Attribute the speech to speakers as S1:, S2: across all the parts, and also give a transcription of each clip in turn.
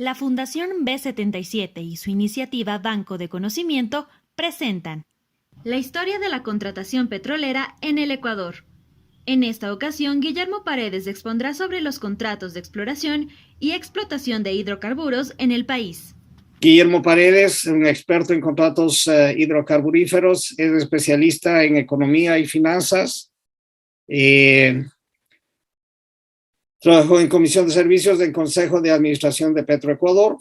S1: La Fundación B77 y su iniciativa Banco de Conocimiento presentan la historia de la contratación petrolera en el Ecuador. En esta ocasión, Guillermo Paredes expondrá sobre los contratos de exploración y explotación de hidrocarburos en el país.
S2: Guillermo Paredes, un experto en contratos hidrocarburíferos, es especialista en economía y finanzas. Trabajó en Comisión de Servicios del Consejo de Administración de Petroecuador.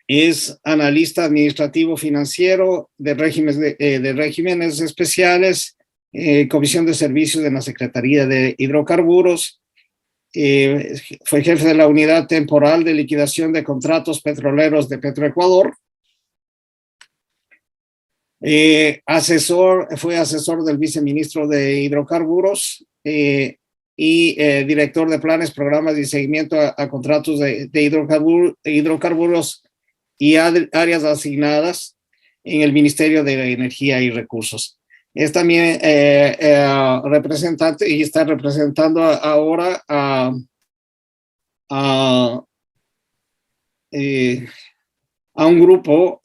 S2: Es analista administrativo financiero de regímenes especiales, Comisión de Servicios de la Secretaría de Hidrocarburos. Fue jefe de la Unidad Temporal de Liquidación de Contratos Petroleros de Petroecuador. Fue asesor del viceministro de Hidrocarburos y director de planes, programas y seguimiento a contratos de hidrocarburos y áreas asignadas en el Ministerio de Energía y Recursos. Es también representante y está representando ahora a un grupo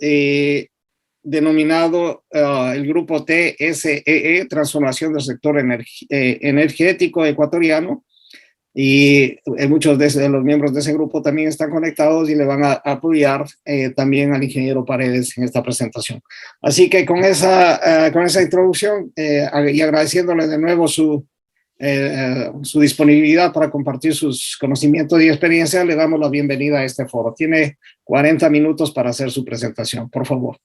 S2: denominado el Grupo TSEE, Transformación del Sector Energético Ecuatoriano, y muchos de los miembros de ese grupo también están conectados y le van a apoyar también al ingeniero Paredes en esta presentación. Así que con esa introducción y agradeciéndole de nuevo su disponibilidad para compartir sus conocimientos y experiencia, le damos la bienvenida a este foro. Tiene 40 minutos para hacer su presentación, por favor.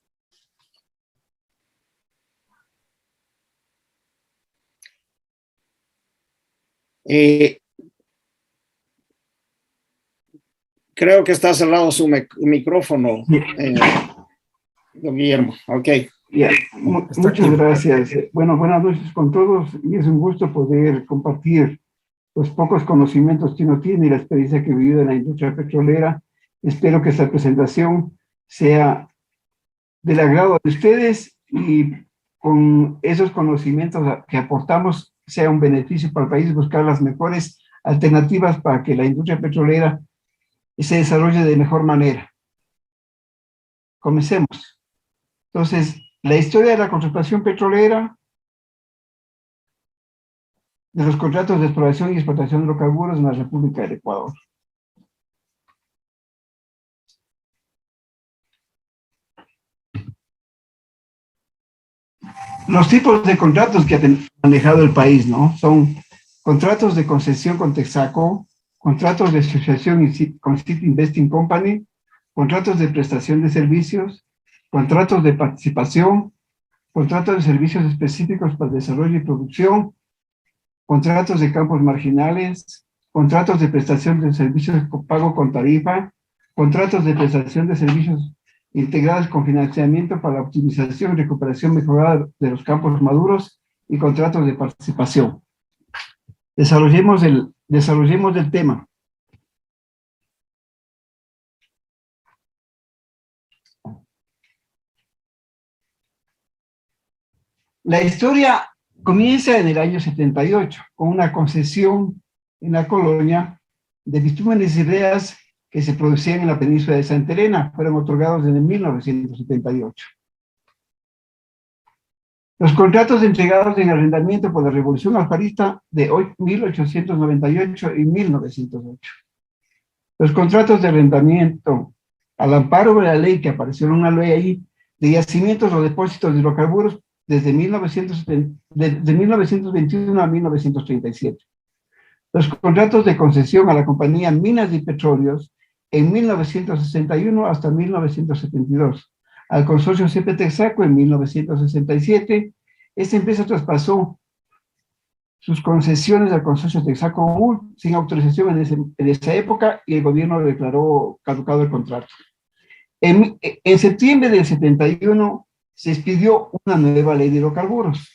S2: Creo que está cerrado su micrófono, don Guillermo. Ok.
S3: Yeah. Muchas gracias. Bueno, buenas noches con todos y es un gusto poder compartir los pocos conocimientos que uno tiene y la experiencia que he vivido en la industria petrolera. Espero que esta presentación sea del agrado de ustedes y con esos conocimientos que aportamos sea un beneficio para el país, buscar las mejores alternativas para que la industria petrolera se desarrolle de mejor manera. Comencemos. Entonces, la historia de la contratación petrolera, de los contratos de exploración y explotación de hidrocarburos en la República del Ecuador. Los tipos de contratos que ha manejado el país, ¿no? Son contratos de concesión con Texaco, contratos de asociación con City Investing Company, contratos de prestación de servicios, contratos de participación, contratos de servicios específicos para desarrollo y producción, contratos de campos marginales, contratos de prestación de servicios con pago con tarifa, contratos de prestación de servicios integrados con financiamiento para la optimización y recuperación mejorada de los campos maduros y contratos de participación. Desarrollemos el tema. La historia comienza en el año 78 con una concesión en la colonia de bitúmenes y reas que se producían en la península de Santa Elena. Fueron otorgados desde 1978. Los contratos entregados en arrendamiento por la Revolución Alfarista de 1898 y 1908. Los contratos de arrendamiento al amparo de la ley que apareció en una ley ahí de yacimientos o depósitos de hidrocarburos desde 1921 a 1937. Los contratos de concesión a la compañía Minas y Petróleos en 1961 hasta 1972. Al consorcio CP Texaco en 1967. Esta empresa traspasó sus concesiones al consorcio Texaco sin autorización en esa época y el gobierno declaró caducado el contrato. En septiembre del 71 se expidió una nueva ley de hidrocarburos.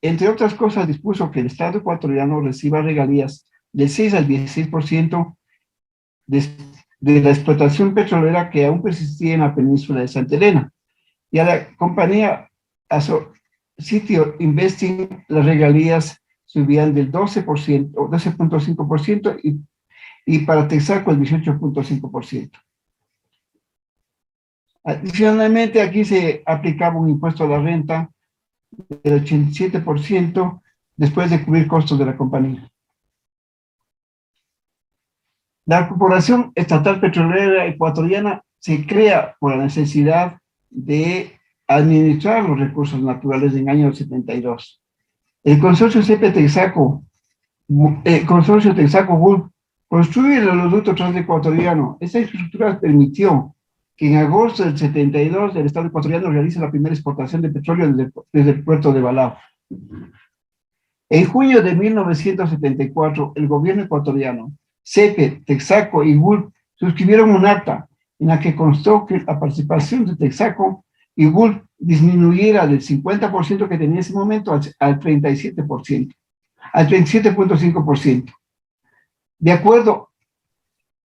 S3: Entre otras cosas, dispuso que el Estado ecuatoriano reciba regalías del 6 al 16% de la explotación petrolera que aún persistía en la península de Santa Elena. Y a la compañía City Investing, las regalías subían del 12% o 12.5% y para Texaco el 18.5%. Adicionalmente, aquí se aplicaba un impuesto a la renta del 87% después de cubrir costos de la compañía. La Corporación Estatal Petrolera Ecuatoriana se crea por la necesidad de administrar los recursos naturales en el año 72. El consorcio CP Texaco, consorcio Texaco-Gulf, construye el oleoducto transecuatoriano. Esta infraestructura permitió que en agosto del 72 el Estado ecuatoriano realice la primera exportación de petróleo desde el puerto de Balao. En junio de 1974, el gobierno ecuatoriano, CEPE, Texaco y Gulf suscribieron un acta en la que constó que la participación de Texaco y Gulf disminuyera del 50% que tenía en ese momento al 37%, al 37.5%. De acuerdo,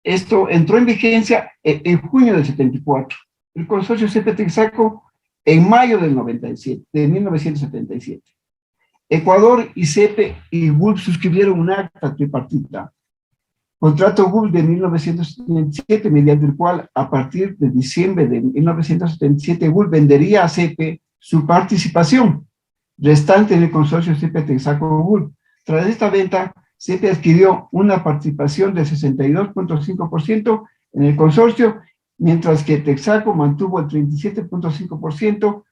S3: esto entró en vigencia en junio del 74. El consorcio CEPE Texaco en mayo del 97, de 1977. Ecuador y CEPE y Gulf suscribieron un acta tripartita, contrato Gulf de 1977, mediante el cual a partir de diciembre de 1977 Gulf vendería a CEPE su participación restante en el consorcio CEPE Texaco Gulf. Tras esta venta, CEPE adquirió una participación del 62.5% en el consorcio, mientras que Texaco mantuvo el 37.5%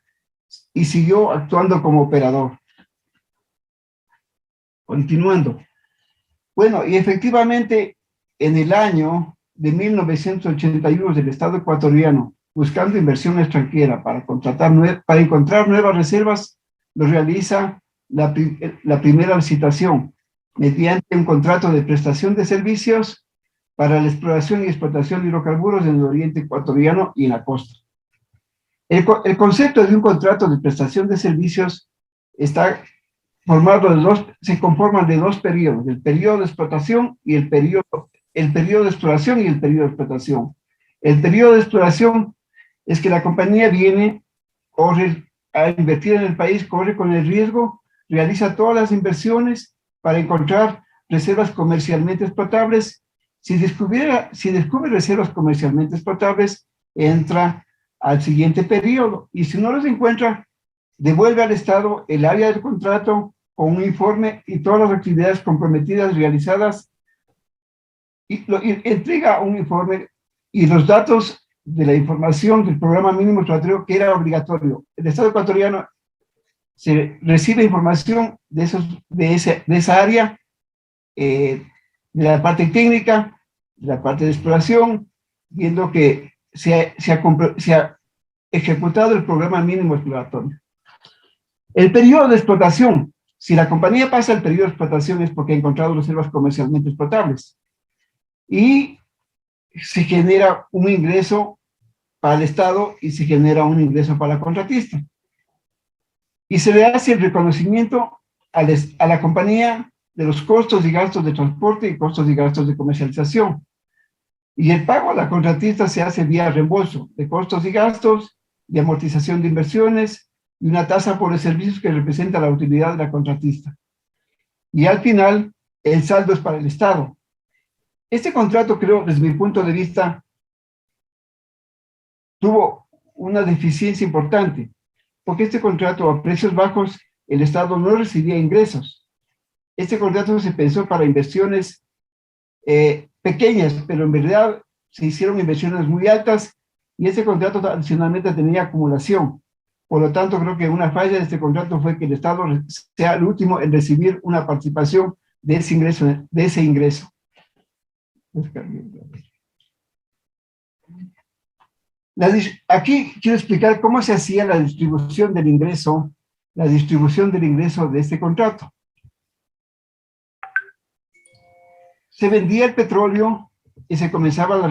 S3: y siguió actuando como operador. Continuando. Bueno, y efectivamente, en el año de 1981, el Estado ecuatoriano, buscando inversión extranjera para encontrar nuevas reservas, lo realiza la primera licitación mediante un contrato de prestación de servicios para la exploración y explotación de hidrocarburos en el oriente ecuatoriano y en la costa. El concepto de un contrato de prestación de servicios se conforman de dos periodos, el periodo de explotación y el periodo de exploración y el periodo de explotación. El periodo de exploración es que la compañía corre a invertir en el país, corre con el riesgo, realiza todas las inversiones para encontrar reservas comercialmente explotables. Si descubre reservas comercialmente explotables, entra al siguiente periodo, y si no los encuentra, devuelve al Estado el área del contrato con un informe y todas las actividades comprometidas realizadas, y entrega un informe y los datos de la información del programa mínimo exploratorio, que era obligatorio. El Estado ecuatoriano recibe información de esa área, de la parte técnica, de la parte de exploración, viendo que se ha ejecutado el programa mínimo exploratorio. El periodo de explotación. Si la compañía pasa el periodo de explotación es porque ha encontrado reservas comercialmente explotables. Y se genera un ingreso para el Estado y se genera un ingreso para la contratista. Y se le hace el reconocimiento a la compañía de los costos y gastos de transporte y costos y gastos de comercialización. Y el pago a la contratista se hace vía reembolso de costos y gastos, de amortización de inversiones y una tasa por los servicios que representa la utilidad de la contratista. Y al final, el saldo es para el Estado. Este contrato, creo, desde mi punto de vista, tuvo una deficiencia importante, porque este contrato a precios bajos, el Estado no recibía ingresos. Este contrato se pensó para inversiones pequeñas, pero en verdad se hicieron inversiones muy altas y este contrato adicionalmente tenía acumulación. Por lo tanto, creo que una falla de este contrato fue que el Estado sea el último en recibir una participación de ese ingreso. Aquí quiero explicar cómo se hacía la distribución del ingreso de este contrato. Se vendía el petróleo y se comenzaba la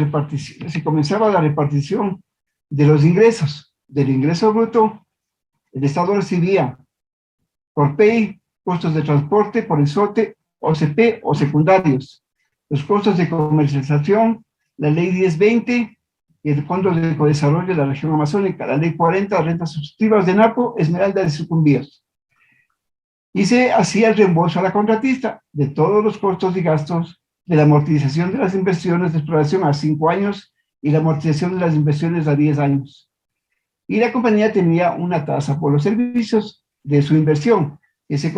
S3: repartición de los ingresos. Del ingreso bruto, el Estado recibía por PEI, costos de transporte, por ESOTE, OCP o secundarios, los costos de comercialización, la ley 1020 y el Fondo de Desarrollo de la Región Amazónica, la ley 40, rentas sustitutivas de Napo, Esmeralda y Sucumbíos. Y se hacía el reembolso a la contratista de todos los costos y gastos de la amortización de las inversiones de exploración a 5 años y la amortización de las inversiones a 10 años. Y la compañía tenía una tasa por los servicios de su inversión, que se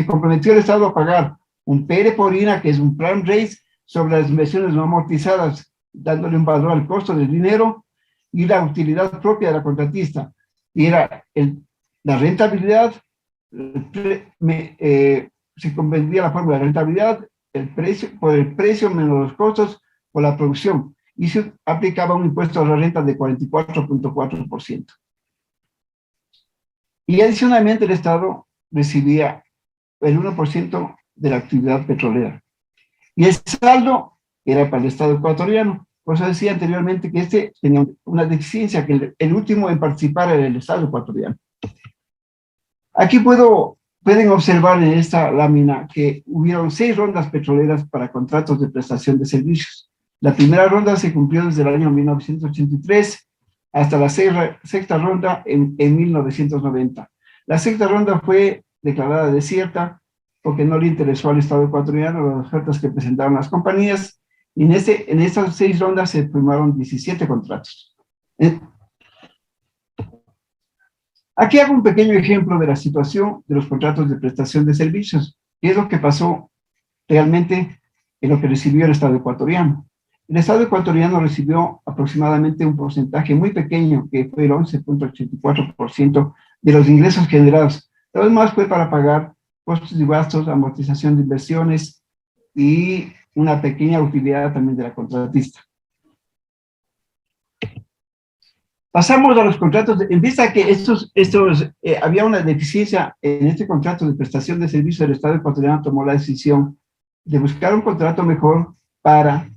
S3: comprometió el Estado a pagar un PR por INA, que es un plan raise, sobre las inversiones no amortizadas, dándole un valor al costo del dinero y la utilidad propia de la contratista. Y era la rentabilidad, se comprendía la fórmula de rentabilidad, por el precio menos los costos por la producción, y se aplicaba un impuesto a la renta de 44.4%. Y adicionalmente el Estado recibía el 1% de la actividad petrolera. Y el saldo era para el Estado ecuatoriano. Por eso decía anteriormente que este tenía una deficiencia, que el último en participar era el Estado ecuatoriano. Aquí pueden observar en esta lámina que hubieron 6 rondas petroleras para contratos de prestación de servicios. La primera ronda se cumplió desde el año 1983 hasta la sexta ronda en 1990. La sexta ronda fue declarada desierta porque no le interesó al Estado ecuatoriano las ofertas que presentaron las compañías, y en estas 6 rondas se firmaron 17 contratos. Aquí hago un pequeño ejemplo de la situación de los contratos de prestación de servicios, que es lo que pasó realmente en lo que recibió el Estado ecuatoriano. El Estado ecuatoriano recibió aproximadamente un porcentaje muy pequeño, que fue el 11.84% de los ingresos generados. Lo demás fue para pagar costos y gastos, amortización de inversiones y una pequeña utilidad también de la contratista. Pasamos a los contratos, en vista que había una deficiencia en este contrato de prestación de servicios, el Estado ecuatoriano tomó la decisión de buscar un contrato mejor para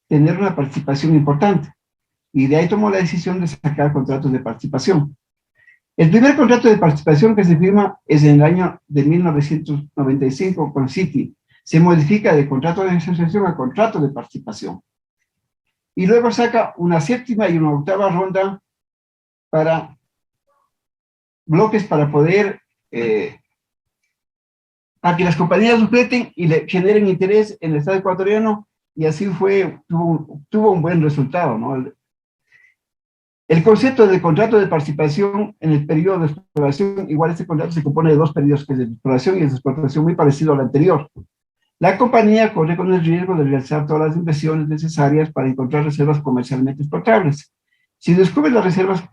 S3: tener una participación importante. Y de ahí tomó la decisión de sacar contratos de participación. El primer contrato de participación que se firma es en el año de 1995 con Citi. Se modifica de contrato de asociación a contrato de participación. Y luego saca una séptima y una octava ronda para bloques para poder, para que las compañías sujeten y le generen interés en el Estado ecuatoriano, y así tuvo un buen resultado, ¿no? El concepto del contrato de participación en el periodo de exploración, igual este contrato se compone de 2 periodos, que es de exploración y de explotación, muy parecido al anterior. La compañía corre con el riesgo de realizar todas las inversiones necesarias para encontrar reservas comercialmente explotables. Si descubre las reservas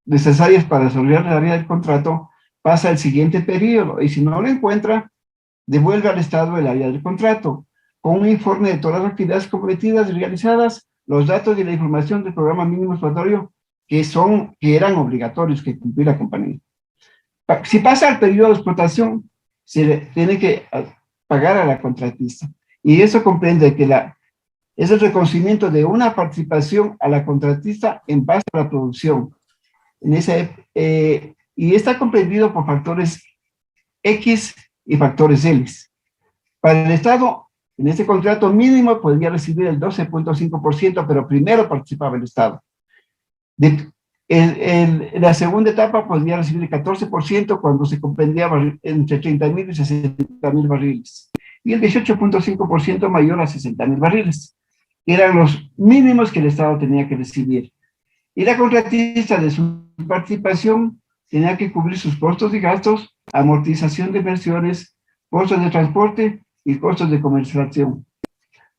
S3: necesarias para desarrollar la área del contrato, pasa al siguiente periodo, y si no lo encuentra, devuelve al Estado el área del contrato, con un informe de todas las actividades comprometidas y realizadas, los datos y la información del programa mínimo exploratorio que eran obligatorios que cumplía la compañía. Si pasa al periodo de explotación, se le tiene que pagar a la contratista. Y eso comprende que es el reconocimiento de una participación a la contratista en base a la producción. Y está comprendido por factores X y factores L. Para el Estado, en este contrato mínimo podría recibir el 12.5%, pero primero participaba el Estado. En la segunda etapa podría recibir el 14% cuando se comprendía entre 30.000 y 60.000 barriles. Y el 18.5% mayor a 60.000 barriles. Eran los mínimos que el Estado tenía que recibir. Y la contratista de su participación tenía que cubrir sus costos y gastos, amortización de inversiones, costos de transporte y costos de comercialización.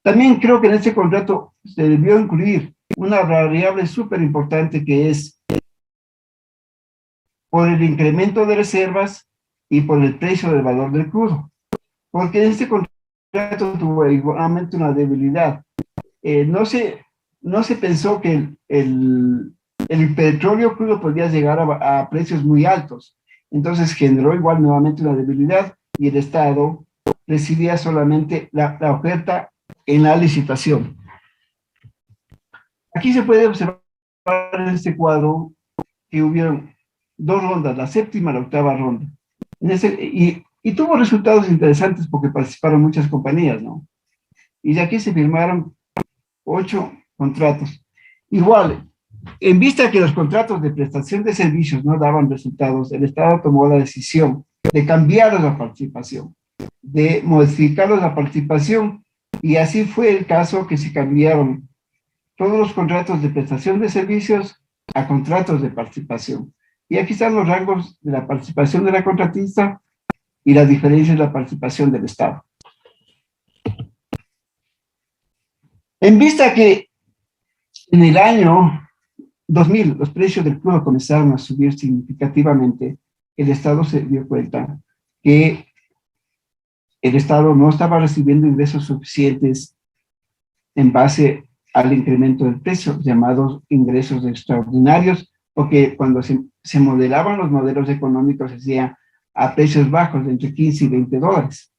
S3: También creo que en este contrato se debió incluir una variable súper importante, que es por el incremento de reservas y por el precio del valor del crudo. Porque en este contrato tuvo igualmente una debilidad. No se pensó que el petróleo crudo podía llegar a precios muy altos. Entonces generó igual nuevamente una debilidad, y el Estado recibía solamente la oferta en la licitación. Aquí se puede observar en este cuadro que hubieron 2 rondas, la séptima y la octava ronda. Y tuvo resultados interesantes porque participaron muchas compañías, ¿no? Y de aquí se firmaron 8 contratos. Igual, en vista que los contratos de prestación de servicios no daban resultados, el Estado tomó la decisión de cambiar la participación. de modificarlos la participación, y así fue el caso que se cambiaron todos los contratos de prestación de servicios a contratos de participación. Y aquí están los rangos de la participación de la contratista y las diferencias de la participación del Estado. En vista que en el año 2000 los precios del crudo comenzaron a subir significativamente, el Estado se dio cuenta que el Estado no estaba recibiendo ingresos suficientes en base al incremento del precio, llamados ingresos extraordinarios, porque cuando se modelaban los modelos económicos se hacía a precios bajos de entre 15 y 20 dólares.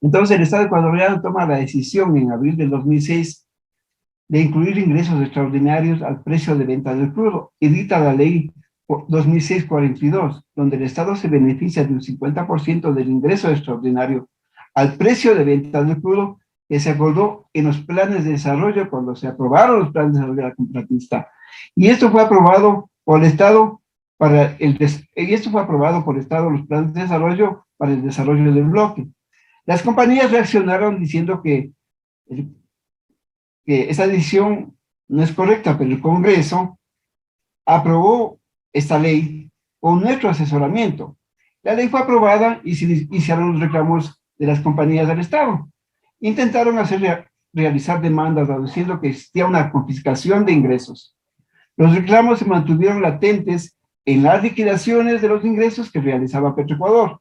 S3: Entonces el Estado ecuatoriano toma la decisión en abril del 2006 de incluir ingresos extraordinarios al precio de venta del crudo y dicta la ley 2006-42, donde el Estado se beneficia de un 50% del ingreso extraordinario al precio de venta del crudo que se acordó en los planes de desarrollo cuando se aprobaron los planes de desarrollo de la contratista. Y esto fue aprobado por el Estado los planes de desarrollo para el desarrollo del bloque. Las compañías reaccionaron diciendo que esa decisión no es correcta, pero el Congreso aprobó esta ley con nuestro asesoramiento. La ley fue aprobada y se iniciaron los reclamos de las compañías del Estado. Intentaron realizar demandas aduciendo que existía una confiscación de ingresos. Los reclamos se mantuvieron latentes en las liquidaciones de los ingresos que realizaba Petroecuador.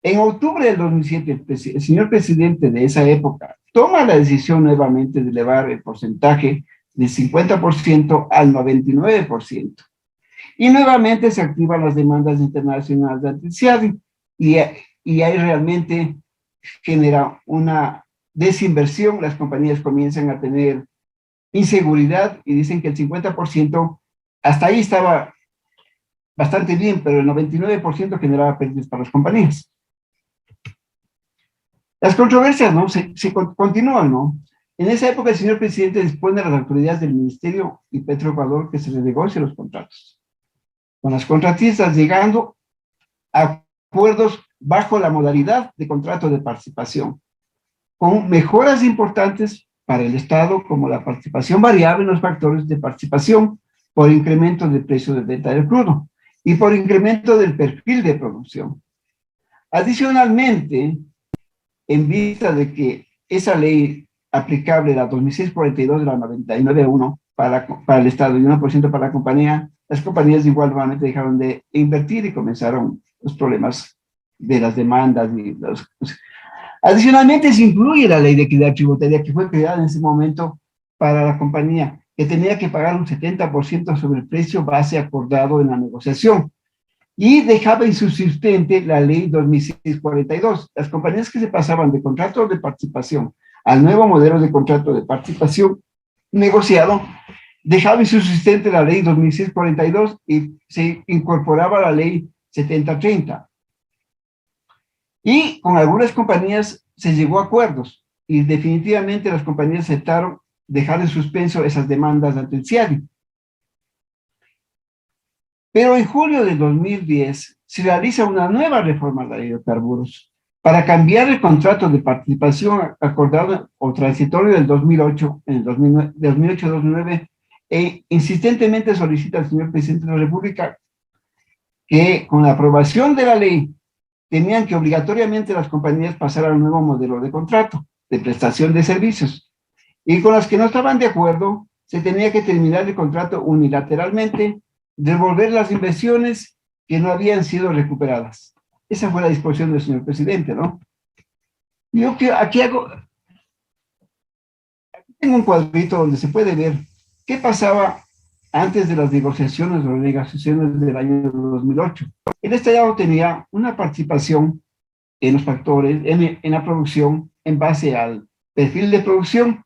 S3: En octubre del 2007, el señor presidente de esa época toma la decisión nuevamente de elevar el porcentaje del 50% al 99%. Y nuevamente se activan las demandas internacionales ante el CIADI y ahí realmente genera una desinversión, las compañías comienzan a tener inseguridad y dicen que el 50% hasta ahí estaba bastante bien, pero el 99% generaba pérdidas para las compañías. Las controversias, ¿no? Se continúan, ¿no? En esa época el señor presidente dispone a las autoridades del Ministerio y Petroecuador que se renegocien los contratos, con las contratistas llegando a acuerdos bajo la modalidad de contrato de participación, con mejoras importantes para el Estado, como la participación variable en los factores de participación por incremento del precio de venta del crudo y por incremento del perfil de producción. Adicionalmente, en vista de que esa ley aplicable, la 2006-42 de la 99.1 para el Estado y 1% para la compañía, las compañías igualmente dejaron de invertir y comenzaron los problemas de las demandas. Adicionalmente, se incluye la ley de equidad tributaria que fue creada en ese momento para la compañía, que tenía que pagar un 70% sobre el precio base acordado en la negociación. Y dejaba insubsistente la ley 2006-42. Las compañías que se pasaban de contratos de participación al nuevo modelo de contrato de participación negociado, dejaba insubsistente la ley 2006-42 y se incorporaba la ley 70-30. Y con algunas compañías se llegó a acuerdos y definitivamente las compañías aceptaron dejar en suspenso esas demandas ante el CIADI. Pero en julio de 2010 se realiza una nueva reforma a la ley de hidrocarburos para cambiar el contrato de participación acordado o transitorio del 2008, en el 2008-2009, e insistentemente solicita al señor presidente de la República que con la aprobación de la ley tenían que obligatoriamente las compañías pasar al nuevo modelo de contrato de prestación de servicios, y con las que no estaban de acuerdo se tenía que terminar el contrato unilateralmente, devolver las inversiones que no habían sido recuperadas. Esa fue la disposición del señor presidente, ¿no? Yo aquí tengo un cuadrito donde se puede ver qué pasaba antes de las negociaciones o renegociaciones del año 2008. El Estado tenía una participación en los factores, en la producción, en base al perfil de producción,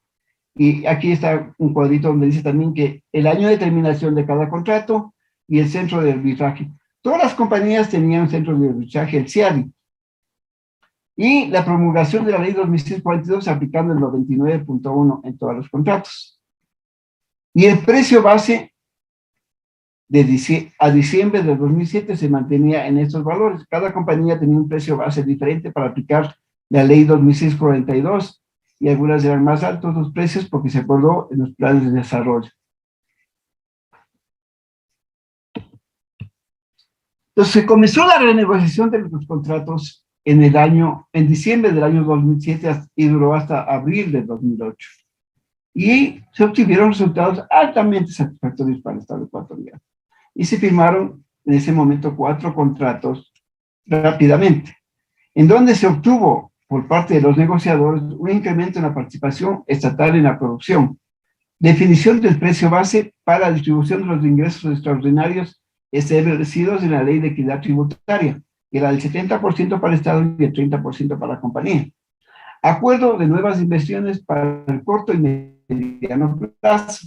S3: y aquí está un cuadrito donde dice también que el año de terminación de cada contrato y el centro de arbitraje. Todas las compañías tenían un centro de arbitraje, el CIADI, y la promulgación de la ley 2006-42 aplicando el 99.1 en todos los contratos. Y el precio base a diciembre de 2007 se mantenía en estos valores. Cada compañía tenía un precio base diferente para aplicar la ley 2642 y algunas eran más altos los precios porque se acordó en los planes de desarrollo. Entonces se comenzó la renegociación de los contratos en diciembre del año 2007 y duró hasta abril de 2008. Y se obtuvieron resultados altamente satisfactorios para el Estado ecuatoriano. Y se firmaron en ese momento 4 contratos rápidamente, en donde se obtuvo por parte de los negociadores un incremento en la participación estatal en la producción, definición del precio base para la distribución de los ingresos extraordinarios establecidos en la Ley de Equidad Tributaria, que era del 70% para el Estado y el 30% para la compañía. Acuerdo de nuevas inversiones para el corto y mediano plazo.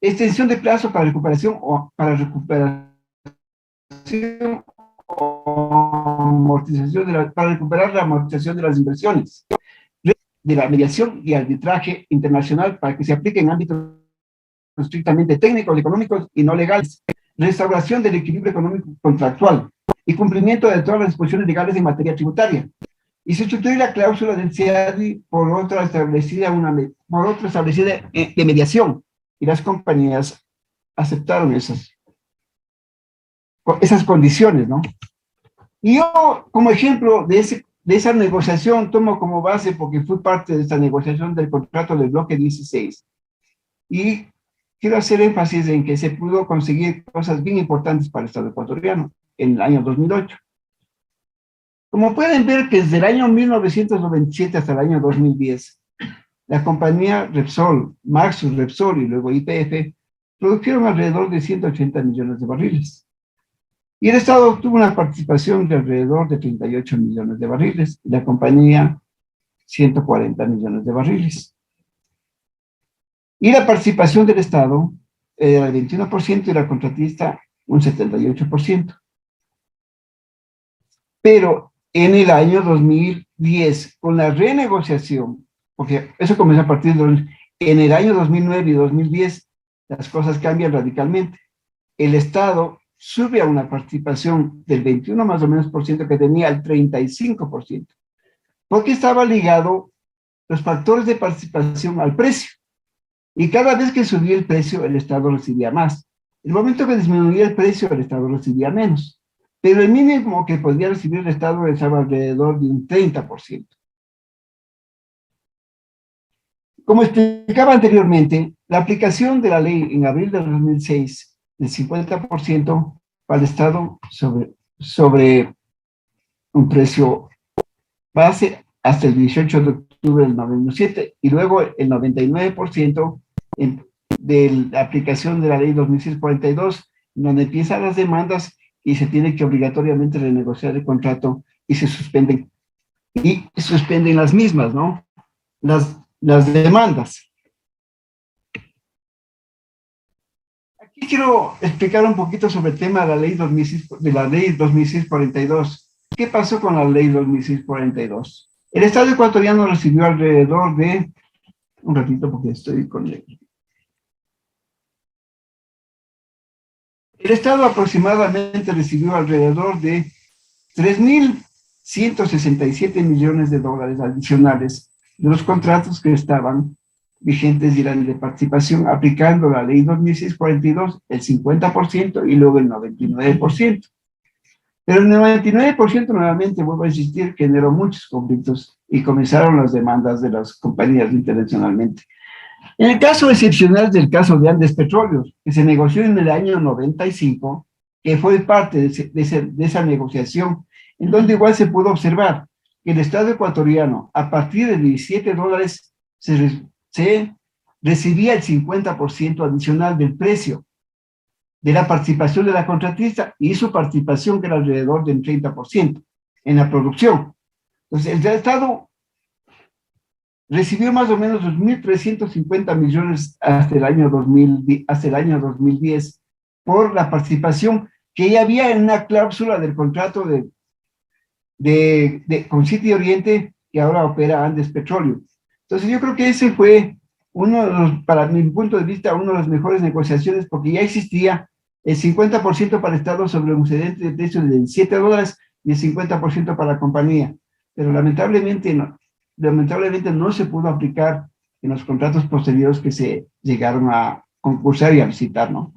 S3: Extensión de plazo para recuperación o amortización para recuperar la amortización de las inversiones, de la mediación y arbitraje internacional para que se aplique en ámbitos estrictamente técnicos, económicos y no legales, restauración del equilibrio económico contractual y cumplimiento de todas las disposiciones legales en materia tributaria. Y se sustituye la cláusula del CIADI por otra establecida de mediación, y las compañías aceptaron esas condiciones, ¿no? Y yo, como ejemplo de esa negociación, tomo como base, porque fui parte de esta negociación del contrato del bloque 16, y quiero hacer énfasis en que se pudo conseguir cosas bien importantes para el Estado ecuatoriano en el año 2008. Como pueden ver que desde el año 1997 hasta el año 2010, la compañía Repsol, Maxus, Repsol y luego YPF produjeron alrededor de 180 millones de barriles. Y el Estado obtuvo una participación de alrededor de 38 millones de barriles, y la compañía 140 millones de barriles. Y la participación del Estado era el 21% y la contratista un 78%. Pero en el año 2010, con la renegociación, porque eso comenzó a partir en el año 2009 y 2010, las cosas cambian radicalmente. El Estado sube a una participación del 21 más o menos por ciento que tenía al 35%, porque estaba ligado los factores de participación al precio. Y cada vez que subía el precio, el Estado recibía más. El momento que disminuía el precio, el Estado recibía menos. Pero el mínimo que podía recibir el Estado estaba alrededor de un 30%. Como explicaba anteriormente, la aplicación de la ley en abril de 2006 del 50% para el Estado sobre un precio base hasta el 18 de octubre del 97 y luego el 99% de la aplicación de la ley 2642, donde empiezan las demandas y se tiene que obligatoriamente renegociar el contrato y se suspenden las mismas, ¿no? Las demandas. Aquí quiero explicar un poquito sobre el tema de la ley 2642. ¿Qué pasó con la ley 2642? El Estado ecuatoriano recibió alrededor de, un ratito porque estoy con él. El Estado aproximadamente recibió alrededor de 3.167 millones de dólares adicionales de los contratos que estaban vigentes y eran de participación, aplicando la ley 2642, el 50% y luego el 99%. Pero el 99% nuevamente, vuelvo a insistir, generó muchos conflictos y comenzaron las demandas de las compañías internacionalmente. En el caso excepcional del caso de Andes Petróleos, que se negoció en el año 95, que fue parte de esa negociación, en donde igual se pudo observar que el Estado ecuatoriano, a partir de $17, se recibía el 50% adicional del precio de la participación de la contratista y su participación, que era alrededor del 30% en la producción. Entonces, el Estado recibió más o menos 2.350 millones hasta el año 2010 por la participación que ya había en una cláusula del contrato con City Oriente, que ahora opera Andes Petróleo. Entonces yo creo que ese fue para mi punto de vista, una de las mejores negociaciones, porque ya existía el 50% para el Estado sobre un excedente de precio de $17 y el 50% para la compañía. Pero lamentablemente no se pudo aplicar en los contratos posteriores que se llegaron a concursar y a licitar, ¿no?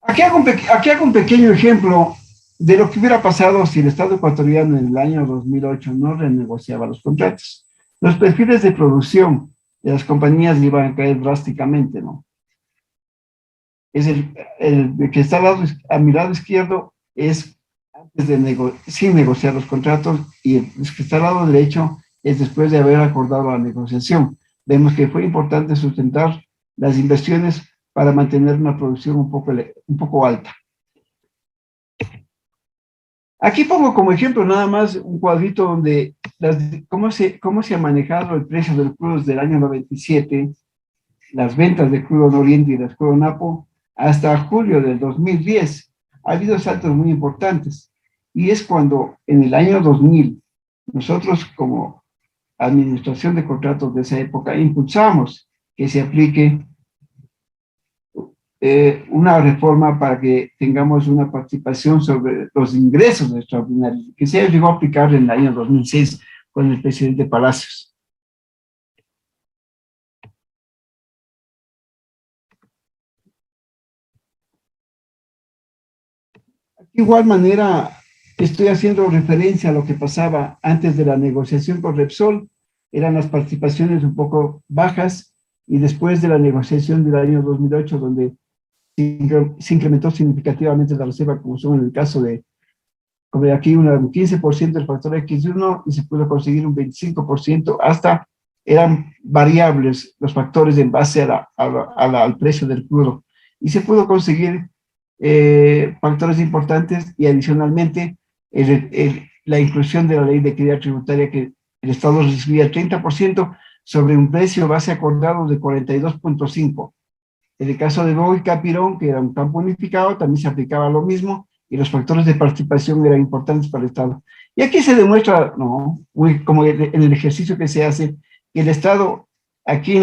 S3: Aquí hago un pequeño ejemplo de lo que hubiera pasado si el Estado ecuatoriano en el año 2008 no renegociaba los contratos. Los perfiles de producción de las compañías iban a caer drásticamente, ¿no? Es el que está a mi lado izquierdo es antes de sin negociar los contratos, y el que está al lado derecho es después de haber acordado la negociación. Vemos que fue importante sustentar las inversiones para mantener una producción un poco alta. Aquí pongo como ejemplo nada más un cuadrito donde cómo se ha manejado el precio del crudo desde el año 97, las ventas de crudo en Oriente y de crudo Napo, hasta julio del 2010. Ha habido saltos muy importantes. Y es cuando en el año 2000, nosotros como administración de contratos de esa época impulsamos que se aplique una reforma para que tengamos una participación sobre los ingresos extraordinarios, que se llegó a aplicar en el año 2006 con el presidente Palacios. De igual manera, estoy haciendo referencia a lo que pasaba antes de la negociación con Repsol. Eran las participaciones un poco bajas, y después de la negociación del año 2008, donde se incrementó significativamente la reserva, como son en el caso de, como de aquí, un 15% del factor X1, y se pudo conseguir un 25%, hasta eran variables los factores en base al precio del crudo, y se pudo conseguir factores importantes, y adicionalmente la inclusión de la ley de equidad tributaria, que el Estado recibía 30% sobre un precio base acordado de 42.5. En el caso de Bogo y Capirón, que era un campo unificado, también se aplicaba lo mismo, y los factores de participación eran importantes para el Estado. Y aquí se demuestra, ¿no?, como en el ejercicio que se hace, que el Estado aquí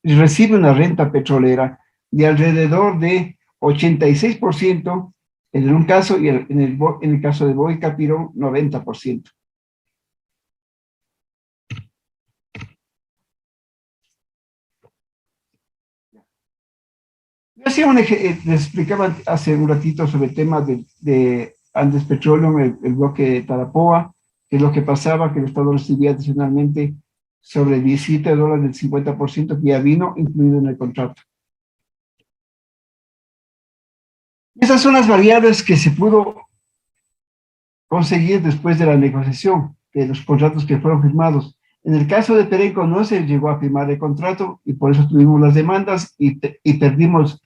S3: recibe una renta petrolera de alrededor de 86% en un caso, y en el caso de Bogo y Capirón, 90%. Les explicaba hace un ratito sobre el tema de Andes Petroleum, el bloque de Tarapoa, que es lo que pasaba, que el Estado recibía adicionalmente sobre $17 del 50% que ya vino incluido en el contrato. Esas son las variables que se pudo conseguir después de la negociación de los contratos que fueron firmados. En el caso de Perenco no se llegó a firmar el contrato, y por eso tuvimos las demandas y perdimos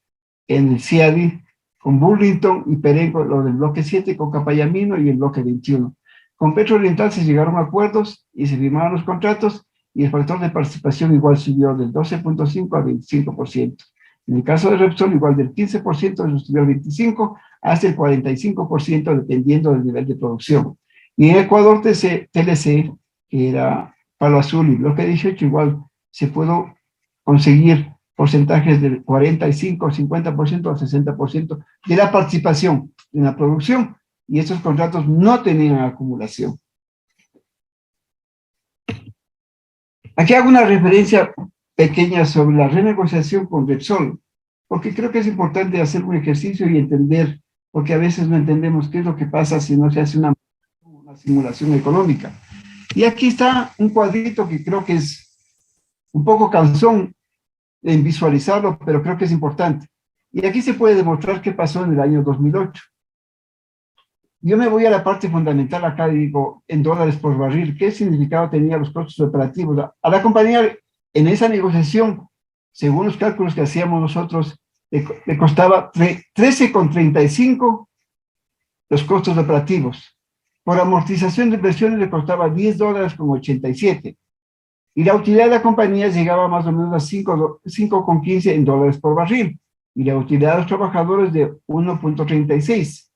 S3: en el CIADI con Burlington, y Perenco lo del bloque 7 con Capayamino y el bloque 21. Con Petro Oriental se llegaron a acuerdos y se firmaron los contratos, y el factor de participación igual subió del 12.5 al 25%. En el caso de Repsol, igual del 15%, subió al 25%, hasta el 45%, dependiendo del nivel de producción. Y en Ecuador, TLC, que era Palo Azul y bloque 18, igual se pudo conseguir porcentajes del 45, 50% al 60% de la participación en la producción, y estos contratos no tenían acumulación. Aquí hago una referencia pequeña sobre la renegociación con Repsol, porque creo que es importante hacer un ejercicio y entender, porque a veces no entendemos qué es lo que pasa si no se hace una simulación económica. Y aquí está un cuadrito que creo que es un poco cansón en visualizarlo, pero creo que es importante. Y aquí se puede demostrar qué pasó en el año 2008. Yo me voy a la parte fundamental acá y digo, en dólares por barril, ¿qué significado tenían los costos operativos? A la compañía, en esa negociación, según los cálculos que hacíamos nosotros, le costaba 13.35 los costos operativos. Por amortización de inversiones le costaba $10.87. Y la utilidad de la compañía llegaba más o menos a 5.15 en dólares por barril. Y la utilidad de los trabajadores de 1.36.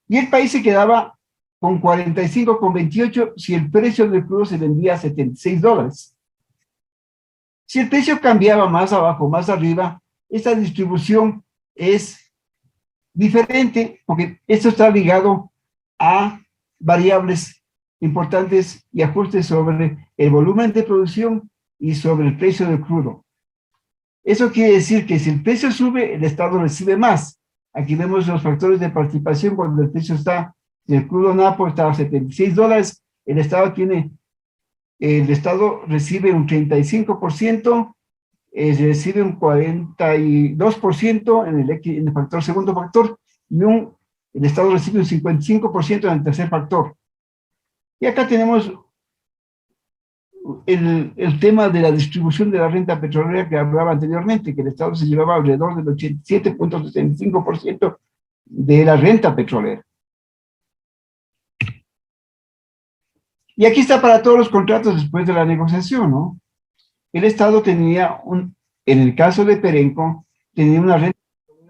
S3: Y el país se quedaba con 45,28 si el precio del crudo se vendía a $76. Si el precio cambiaba más abajo, más arriba, esta distribución es diferente porque esto está ligado a variables importantes y ajustes sobre el volumen de producción y sobre el precio del crudo. Eso quiere decir que si el precio sube, el Estado recibe más. Aquí vemos los factores de participación cuando el precio está, el crudo NAPO está a $76, el Estado recibe un 35%, recibe un 42% en el factor segundo factor, y el Estado recibe un 55% en el tercer factor. Y acá tenemos el tema de la distribución de la renta petrolera que hablaba anteriormente, que el Estado se llevaba alrededor del 87,65% de la renta petrolera. Y aquí está para todos los contratos después de la negociación, ¿no? El Estado tenía en el caso de Perenco, tenía una renta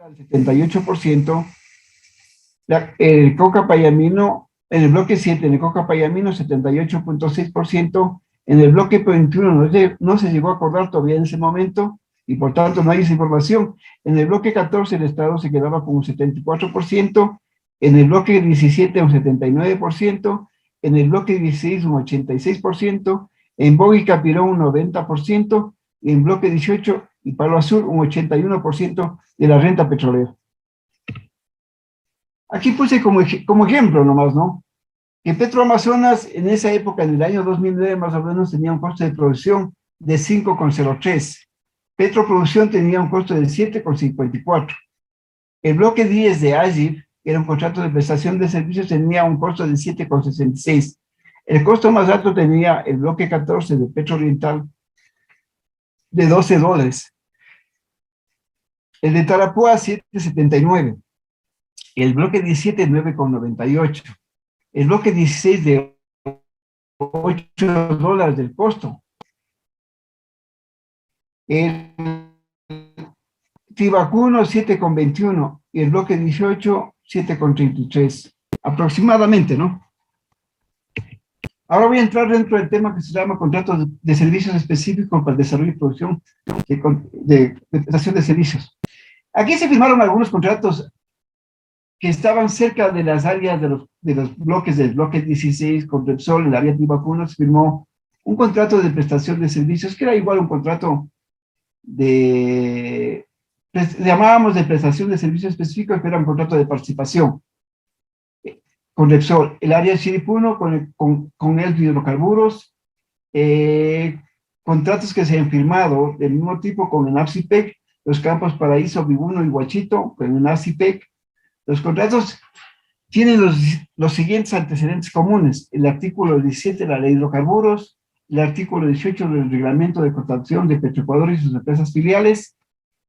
S3: del 78%, el Coca Payamino, en el bloque 7, en el Coca Payamino, 78,6%, en el bloque 21 no se llegó a acordar todavía en ese momento, y por tanto no hay esa información. En el bloque 14 el Estado se quedaba con un 74%, en el bloque 17 un 79%, en el bloque 16 un 86%, en Bogue Capirón un 90%, y en bloque 18 y Palo Azul un 81% de la renta petrolera. Aquí puse como ejemplo nomás, ¿no? Que Petroamazonas en esa época, en el año 2009 más o menos, tenía un costo de producción de 5,03. Petroproducción tenía un costo de 7,54. El bloque 10 de AGIP, que era un contrato de prestación de servicios, tenía un costo de 7,66. El costo más alto tenía el bloque 14 de Petro Oriental, de $12. El de Tarapoa, 7,79. El bloque 17, 9,98. El bloque 16 de $8 del costo. El Tibacuno 7,21 y el bloque 18 7,33 aproximadamente, ¿no? Ahora voy a entrar dentro del tema que se llama contratos de servicios específicos para el desarrollo y producción de prestación de servicios. Aquí se firmaron algunos contratos que estaban cerca de las áreas de los bloques del bloque 16 con Repsol, el área Tibacuno, se firmó un contrato de prestación de servicios que era igual un contrato llamábamos de prestación de servicios específicos, pero era un contrato de participación con Repsol, el área Chiripuno con el hidrocarburos, contratos que se han firmado del mismo tipo con el APSIPEC, los campos Paraíso, Vibuno y Huachito, con el APSIPEC. Los contratos tienen los siguientes antecedentes comunes: el artículo 17 de la ley de hidrocarburos, el artículo 18 del reglamento de contratación de Petroecuador y sus empresas filiales,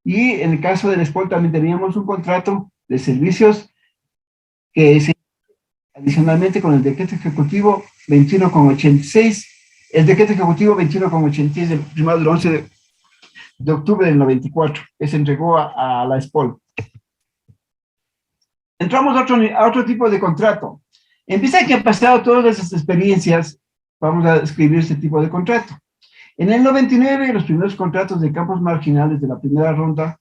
S3: y en el caso del SPOL también teníamos un contrato de servicios que se adicionalmente con el decreto ejecutivo 21,86, el decreto ejecutivo 21,86 del primado del 11 de octubre del 94, que se entregó a la SPOL. Entramos a otro tipo de contrato. Empieza que han pasado todas esas experiencias, vamos a escribir este tipo de contrato. En el 99, los primeros contratos de campos marginales de la primera ronda.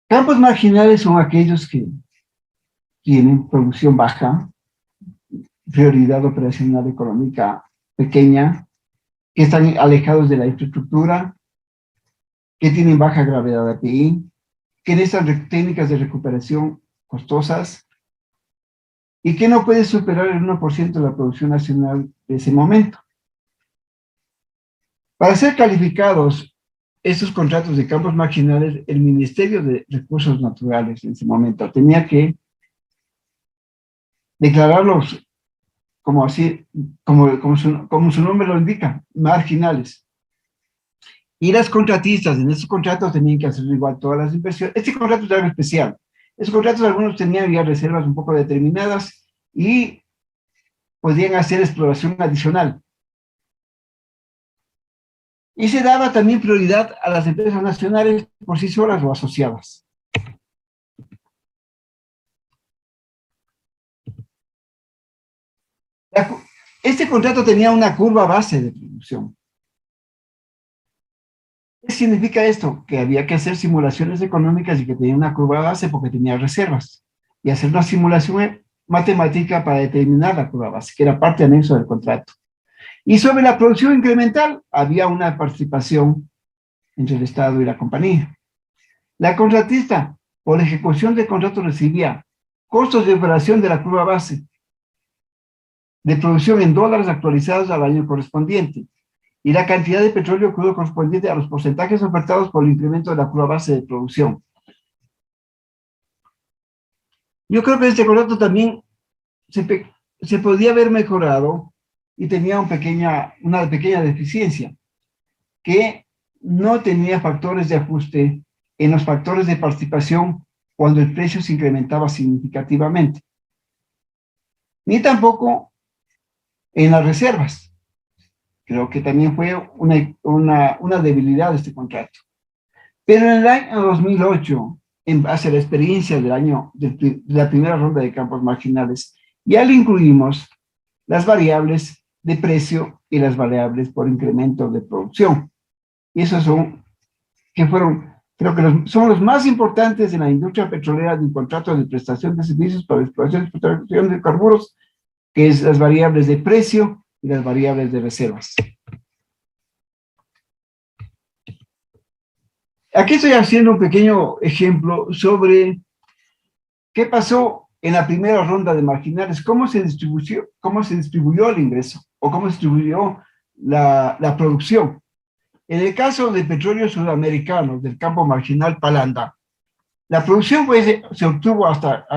S3: Campos marginales son aquellos que tienen producción baja, prioridad operacional económica pequeña, que están alejados de la infraestructura, que tienen baja gravedad de API, que necesitan técnicas de recuperación costosas y que no puede superar el 1% de la producción nacional de ese momento. Para ser calificados estos contratos de campos marginales, el Ministerio de Recursos Naturales en ese momento tenía que declararlos como su nombre lo indica, marginales. Y las contratistas en estos contratos tenían que hacer igual todas las inversiones. Este contrato era algo especial. Estos contratos algunos tenían ya reservas un poco determinadas y podían hacer exploración adicional. Y se daba también prioridad a las empresas nacionales por sí solas o asociadas. Este contrato tenía una curva base de producción. ¿Qué significa esto? Que había que hacer simulaciones económicas y que tenía una curva base porque tenía reservas. Y hacer una simulación matemática para determinar la curva base, que era parte anexo del contrato. Y sobre la producción incremental, había una participación entre el Estado y la compañía. La contratista, por ejecución del contrato, recibía costos de operación de la curva base de producción en dólares actualizados al año correspondiente y la cantidad de petróleo crudo correspondiente a los porcentajes ofertados por el incremento de la curva base de producción. Yo creo que este contrato también se podía haber mejorado y tenía una pequeña deficiencia, que no tenía factores de ajuste en los factores de participación cuando el precio se incrementaba significativamente, ni tampoco en las reservas. Creo que también fue una debilidad de este contrato. Pero en el año 2008, en base a la experiencia de la primera ronda de campos marginales, ya le incluimos las variables de precio y las variables por incremento de producción. Y esos creo que son los más importantes en la industria petrolera de un contrato de prestación de servicios para exploración y explotación de hidrocarburos, que es las variables de precio y las variables de reservas. Aquí estoy haciendo un pequeño ejemplo sobre qué pasó en la primera ronda de marginales, cómo se distribuyó el ingreso o cómo se distribuyó la producción. En el caso de Petróleos Sudamericanos del campo marginal Palanda, la producción se obtuvo hasta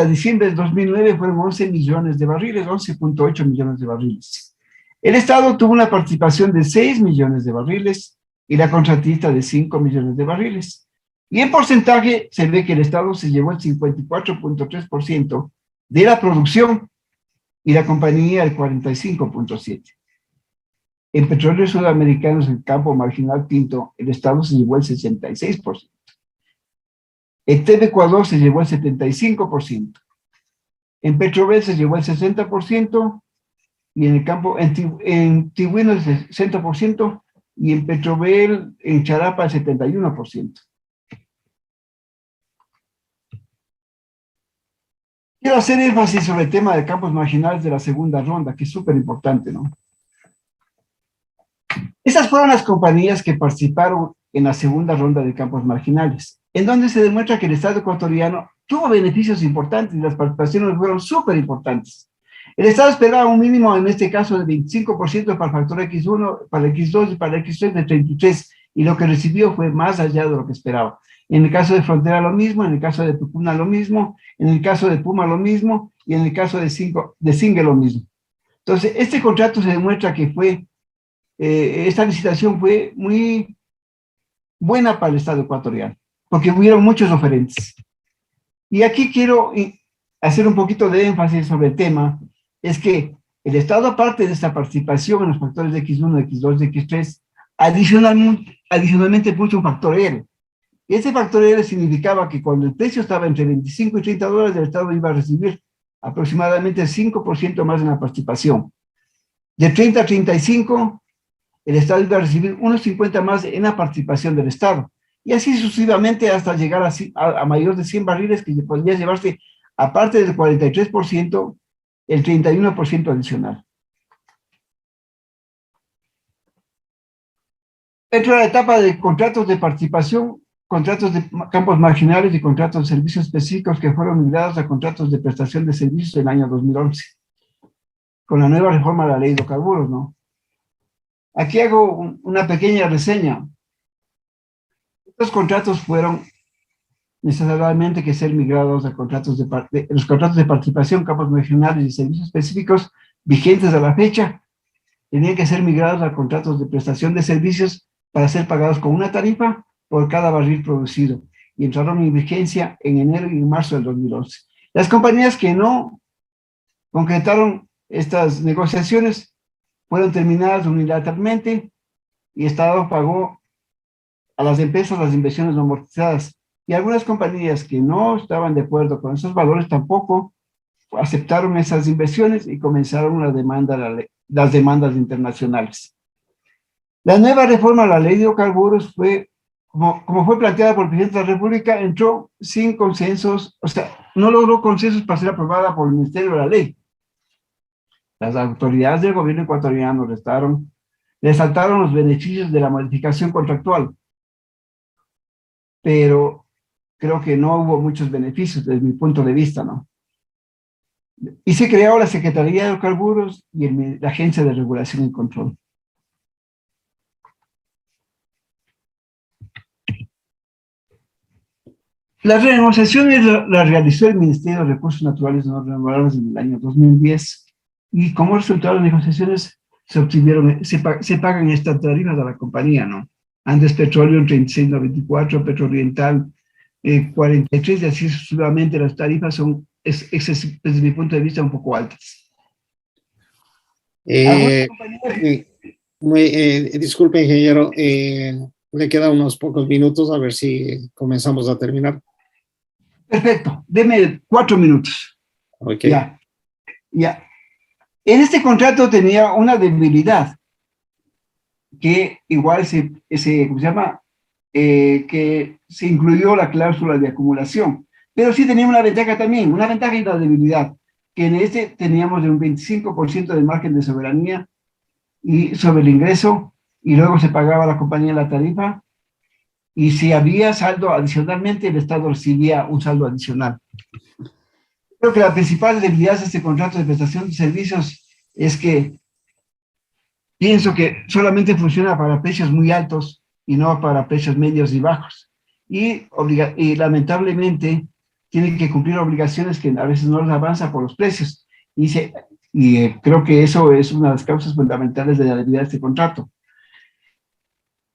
S3: diciembre del 2009, fueron 11 millones de barriles, 11.8 millones de barriles. El Estado tuvo una participación de 6 millones de barriles y la contratista de 5 millones de barriles. Y en porcentaje se ve que el Estado se llevó el 54.3% de la producción y la compañía el 45.7%. En Petróleos Sudamericanos, el campo marginal Tinto, el Estado se llevó el 66%. El TEB Ecuador se llevó el 75%. En Petrobel se llevó el 60%, y en Tigüino el 60%, y en Petrobel, en Charapa, el 71%. Quiero hacer énfasis sobre el tema de campos marginales de la segunda ronda, que es súper importante, ¿no? Esas fueron las compañías que participaron en la segunda ronda de campos marginales, en donde se demuestra que el Estado ecuatoriano tuvo beneficios importantes y las participaciones fueron súper importantes. El Estado esperaba un mínimo, en este caso, de 25% para el factor X1, para el X2 y para el X3 de 33%, y lo que recibió fue más allá de lo que esperaba. En el caso de Frontera lo mismo, en el caso de Tucuna lo mismo, en el caso de Puma lo mismo, y en el caso de Singue lo mismo. Entonces, este contrato se demuestra que esta licitación fue muy buena para el Estado ecuatoriano, porque hubieron muchos oferentes. Y aquí quiero hacer un poquito de énfasis sobre el tema, es que el Estado, aparte de esta participación en los factores de X1, X2, X3, adicionalmente puso un factor R. Y ese factor R significaba que cuando el precio estaba entre 25 y 30 dólares, el Estado iba a recibir aproximadamente el 5% más en la participación. De 30 a 35, el Estado iba a recibir unos 50 más en la participación del Estado. Y así sucesivamente hasta llegar a mayor de 100 barriles, que podría llevarse, aparte del 43%, el 31% adicional. Dentro de la etapa de contratos de participación, contratos de campos marginales y contratos de servicios específicos que fueron migrados a contratos de prestación de servicios en el año 2011, con la nueva reforma de la ley de hidrocarburos, ¿no? Aquí hago una pequeña reseña. Estos contratos fueron necesariamente que ser migrados a los contratos de participación, campos marginales y servicios específicos vigentes a la fecha, tenían que ser migrados a contratos de prestación de servicios para ser pagados con una tarifa por cada barril producido, y entraron en vigencia en enero y en marzo del 2011. Las compañías que no concretaron estas negociaciones fueron terminadas unilateralmente y el Estado pagó a las empresas las inversiones no amortizadas, y algunas compañías que no estaban de acuerdo con esos valores tampoco aceptaron esas inversiones y comenzaron las demandas internacionales. La nueva reforma a la ley de hidrocarburos fue, como fue planteada por el presidente de la República, entró sin consensos, o sea, no logró consensos para ser aprobada por el Ministerio de la Ley. Las autoridades del gobierno ecuatoriano resaltaron los beneficios de la modificación contractual, pero creo que no hubo muchos beneficios desde mi punto de vista, ¿no? Y se creó la Secretaría de Hidrocarburos y la Agencia de Regulación y Control. Las renegociaciones las realizó el Ministerio de Recursos Naturales No Renovables en el año 2010 y como resultado de las negociaciones se pagan estas tarifas a la compañía, ¿no? Andes Petróleo 36.94, Petrooriental 43 y así sucesivamente. Las tarifas son, desde mi punto de vista, un poco altas.
S2: Disculpe, ingeniero, le quedan unos pocos minutos, a ver si comenzamos a terminar.
S3: Perfecto, deme 4 minutos.
S2: Ok.
S3: Ya. En este contrato tenía una debilidad, que igual ¿cómo se llama? Que se incluyó la cláusula de acumulación, pero sí tenía una ventaja también, una ventaja y una debilidad, que en este teníamos de un 25% de margen de soberanía y sobre el ingreso, y luego se pagaba a la compañía la tarifa, y si había saldo adicionalmente, el Estado recibía un saldo adicional. Creo que la principal debilidad de este contrato de prestación de servicios es que pienso que solamente funciona para precios muy altos y no para precios medios y bajos. Y lamentablemente tienen que cumplir obligaciones que a veces no les avanza por los precios. Y creo que eso es una de las causas fundamentales de la debilidad de este contrato.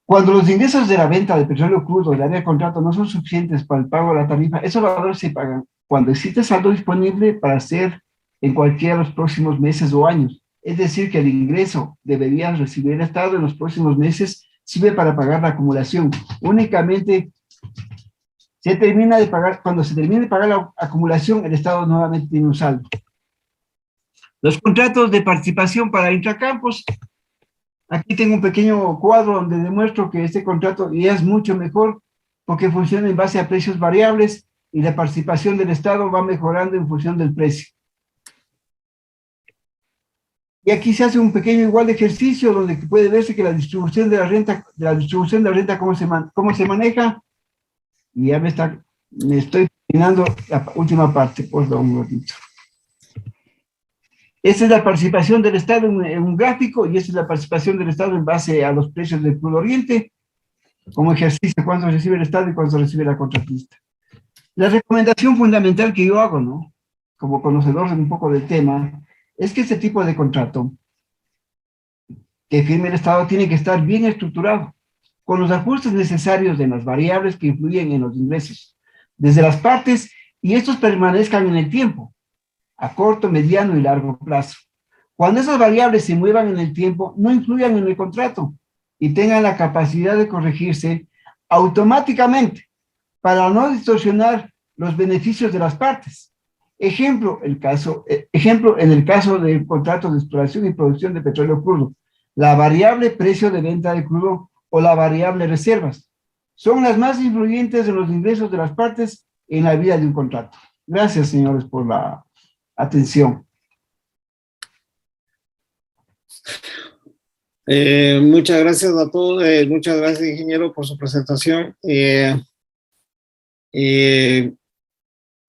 S3: Cuando los ingresos de la venta de petróleo crudo del área de contrato no son suficientes para el pago de la tarifa, esos valores se pagan cuando existe saldo disponible para hacer en cualquiera de los próximos meses o años. Es decir, que el ingreso debería recibir el Estado en los próximos meses sirve para pagar la acumulación. Únicamente se termina de pagar, cuando se termine de pagar la acumulación, el Estado nuevamente tiene un saldo. Los contratos de participación para intracampos. Aquí tengo un pequeño cuadro donde demuestro que este contrato ya es mucho mejor porque funciona en base a precios variables y la participación del Estado va mejorando en función del precio. Y aquí se hace un pequeño igual de ejercicio donde puede verse que la distribución de la renta, cómo se maneja. Y ya me estoy terminando la última parte, por favor, un ratito. Esta es la participación del Estado en un gráfico y esta es la participación del Estado en base a los precios del crudo oriente, como ejercicio, cuánto recibe el Estado y cuánto recibe la contratista. La recomendación fundamental que yo hago, ¿no? Como conocedor un poco del tema, es que este tipo de contrato que firme el Estado tiene que estar bien estructurado, con los ajustes necesarios de las variables que influyen en los ingresos, desde las partes, y estos permanezcan en el tiempo, a corto, mediano y largo plazo. Cuando esas variables se muevan en el tiempo, no influyan en el contrato y tengan la capacidad de corregirse automáticamente para no distorsionar los beneficios de las partes. Ejemplo, en el caso del contrato de exploración y producción de petróleo crudo, la variable precio de venta de crudo o la variable reservas son las más influyentes en los ingresos de las partes en la vida de un contrato. Gracias, señores, por la atención.
S2: Muchas gracias a todos, muchas gracias, ingeniero, por su presentación.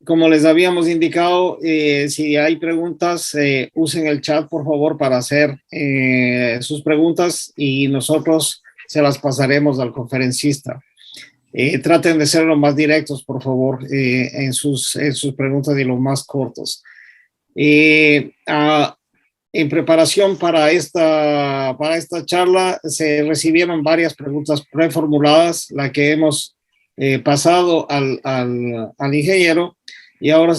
S2: Como les habíamos indicado, si hay preguntas, usen el chat, por favor, para hacer sus preguntas y nosotros se las pasaremos al conferencista. Traten de ser lo más directos, por favor, en sus preguntas y lo más cortos. En preparación para esta charla se recibieron varias preguntas preformuladas, la que hemos pasado al ingeniero, y ahora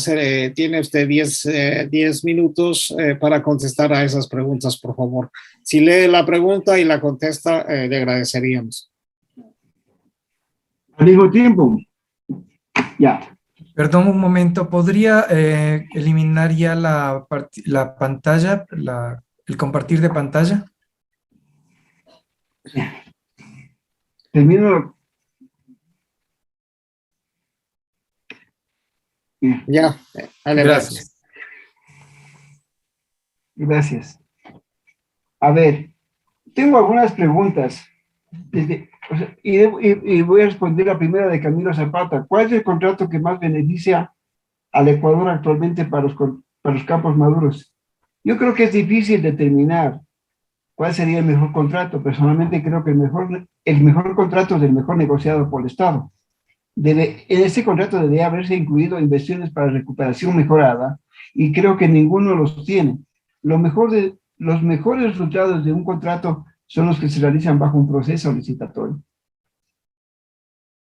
S2: tiene usted 10 minutos para contestar a esas preguntas, por favor. Si lee la pregunta y la contesta, le agradeceríamos.
S3: Al mismo tiempo, ya.
S4: Perdón un momento, ¿podría eliminar ya la pantalla, el compartir de pantalla?
S3: Termino.
S2: Ya, adelante.
S4: Gracias.
S3: Gracias. A ver, tengo algunas preguntas. Y voy a responder la primera de Camilo Zapata. ¿Cuál es el contrato que más beneficia al Ecuador actualmente para los campos maduros? Yo creo que es difícil determinar cuál sería el mejor contrato. Personalmente creo que el mejor contrato es el mejor negociado por el Estado. En ese contrato debería haberse incluido inversiones para recuperación mejorada y creo que ninguno los tiene. Los mejores resultados de un contrato son los que se realizan bajo un proceso licitatorio.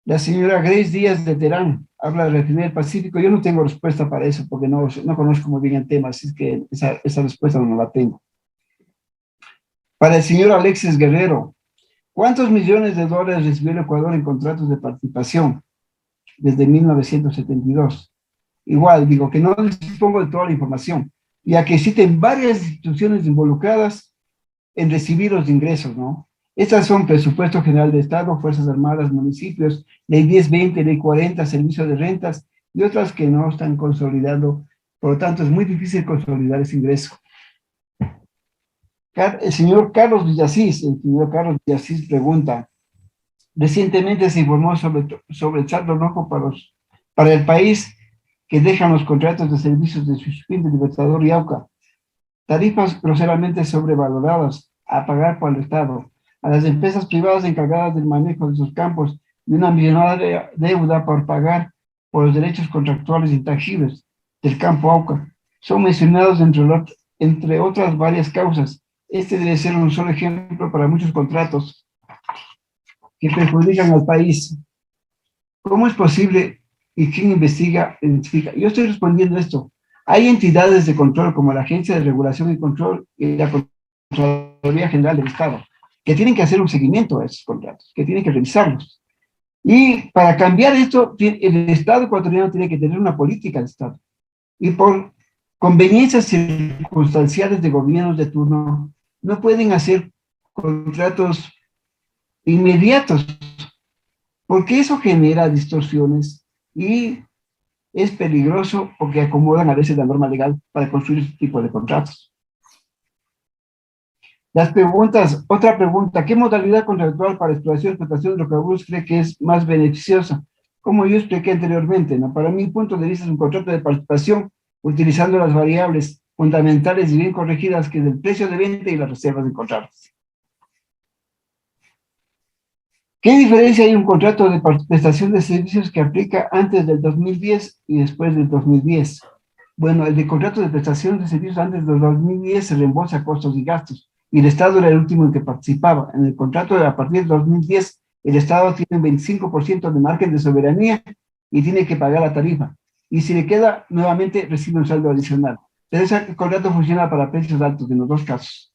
S3: La señora Grace Díaz de Terán habla de Refinería del Pacífico. Yo no tengo respuesta para eso porque no conozco muy bien el tema, así es que esa respuesta no la tengo. Para el señor Alexis Guerrero, ¿cuántos millones de dólares recibió el Ecuador en contratos de participación desde 1972? Igual, digo que no dispongo de toda la información, ya que existen varias instituciones involucradas en recibir los ingresos, ¿no? Estas son Presupuesto General de Estado, Fuerzas Armadas, municipios, Ley 1020, Ley 40, Servicio de Rentas y otras que no están consolidando. Por lo tanto, es muy difícil consolidar ese ingreso. El señor Carlos Villasís pregunta, recientemente se informó sobre el saldo rojo para el país que dejan los contratos de servicios de Suspin, de Libertador y Auca. Tarifas groseramente sobrevaloradas a pagar por el Estado, a las empresas privadas encargadas del manejo de sus campos y una millonaria deuda por pagar por los derechos contractuales intangibles del campo Auca. Son mencionados entre otras varias causas. Este debe ser un solo ejemplo para muchos contratos que perjudican al país. ¿Cómo es posible y quién identifica? Yo estoy respondiendo esto. Hay entidades de control como la Agencia de Regulación y Control y la Contraloría General del Estado que tienen que hacer un seguimiento a esos contratos, que tienen que revisarlos. Y para cambiar esto, el Estado ecuatoriano tiene que tener una política de Estado. Y por conveniencias circunstanciales de gobiernos de turno, no pueden hacer contratos inmediatos, porque eso genera distorsiones y es peligroso porque acomodan a veces la norma legal para construir este tipo de contratos. Otra pregunta, ¿qué modalidad contractual para exploración y explotación de hidrocarburos cree que es más beneficiosa? Como yo expliqué anteriormente, ¿no? Para mi punto de vista es un contrato de participación utilizando las variables fundamentales y bien corregidas que es el precio de venta y las reservas de contratos. ¿Qué diferencia hay en un contrato de prestación de servicios que aplica antes del 2010 y después del 2010? Bueno, el de contrato de prestación de servicios antes del 2010 se reembolsa costos y gastos, y el Estado era el último en que participaba. En el contrato de a partir del 2010, el Estado tiene un 25% de margen de soberanía y tiene que pagar la tarifa. Y si le queda, nuevamente recibe un saldo adicional. Pero ese contrato funciona para precios altos en los dos casos.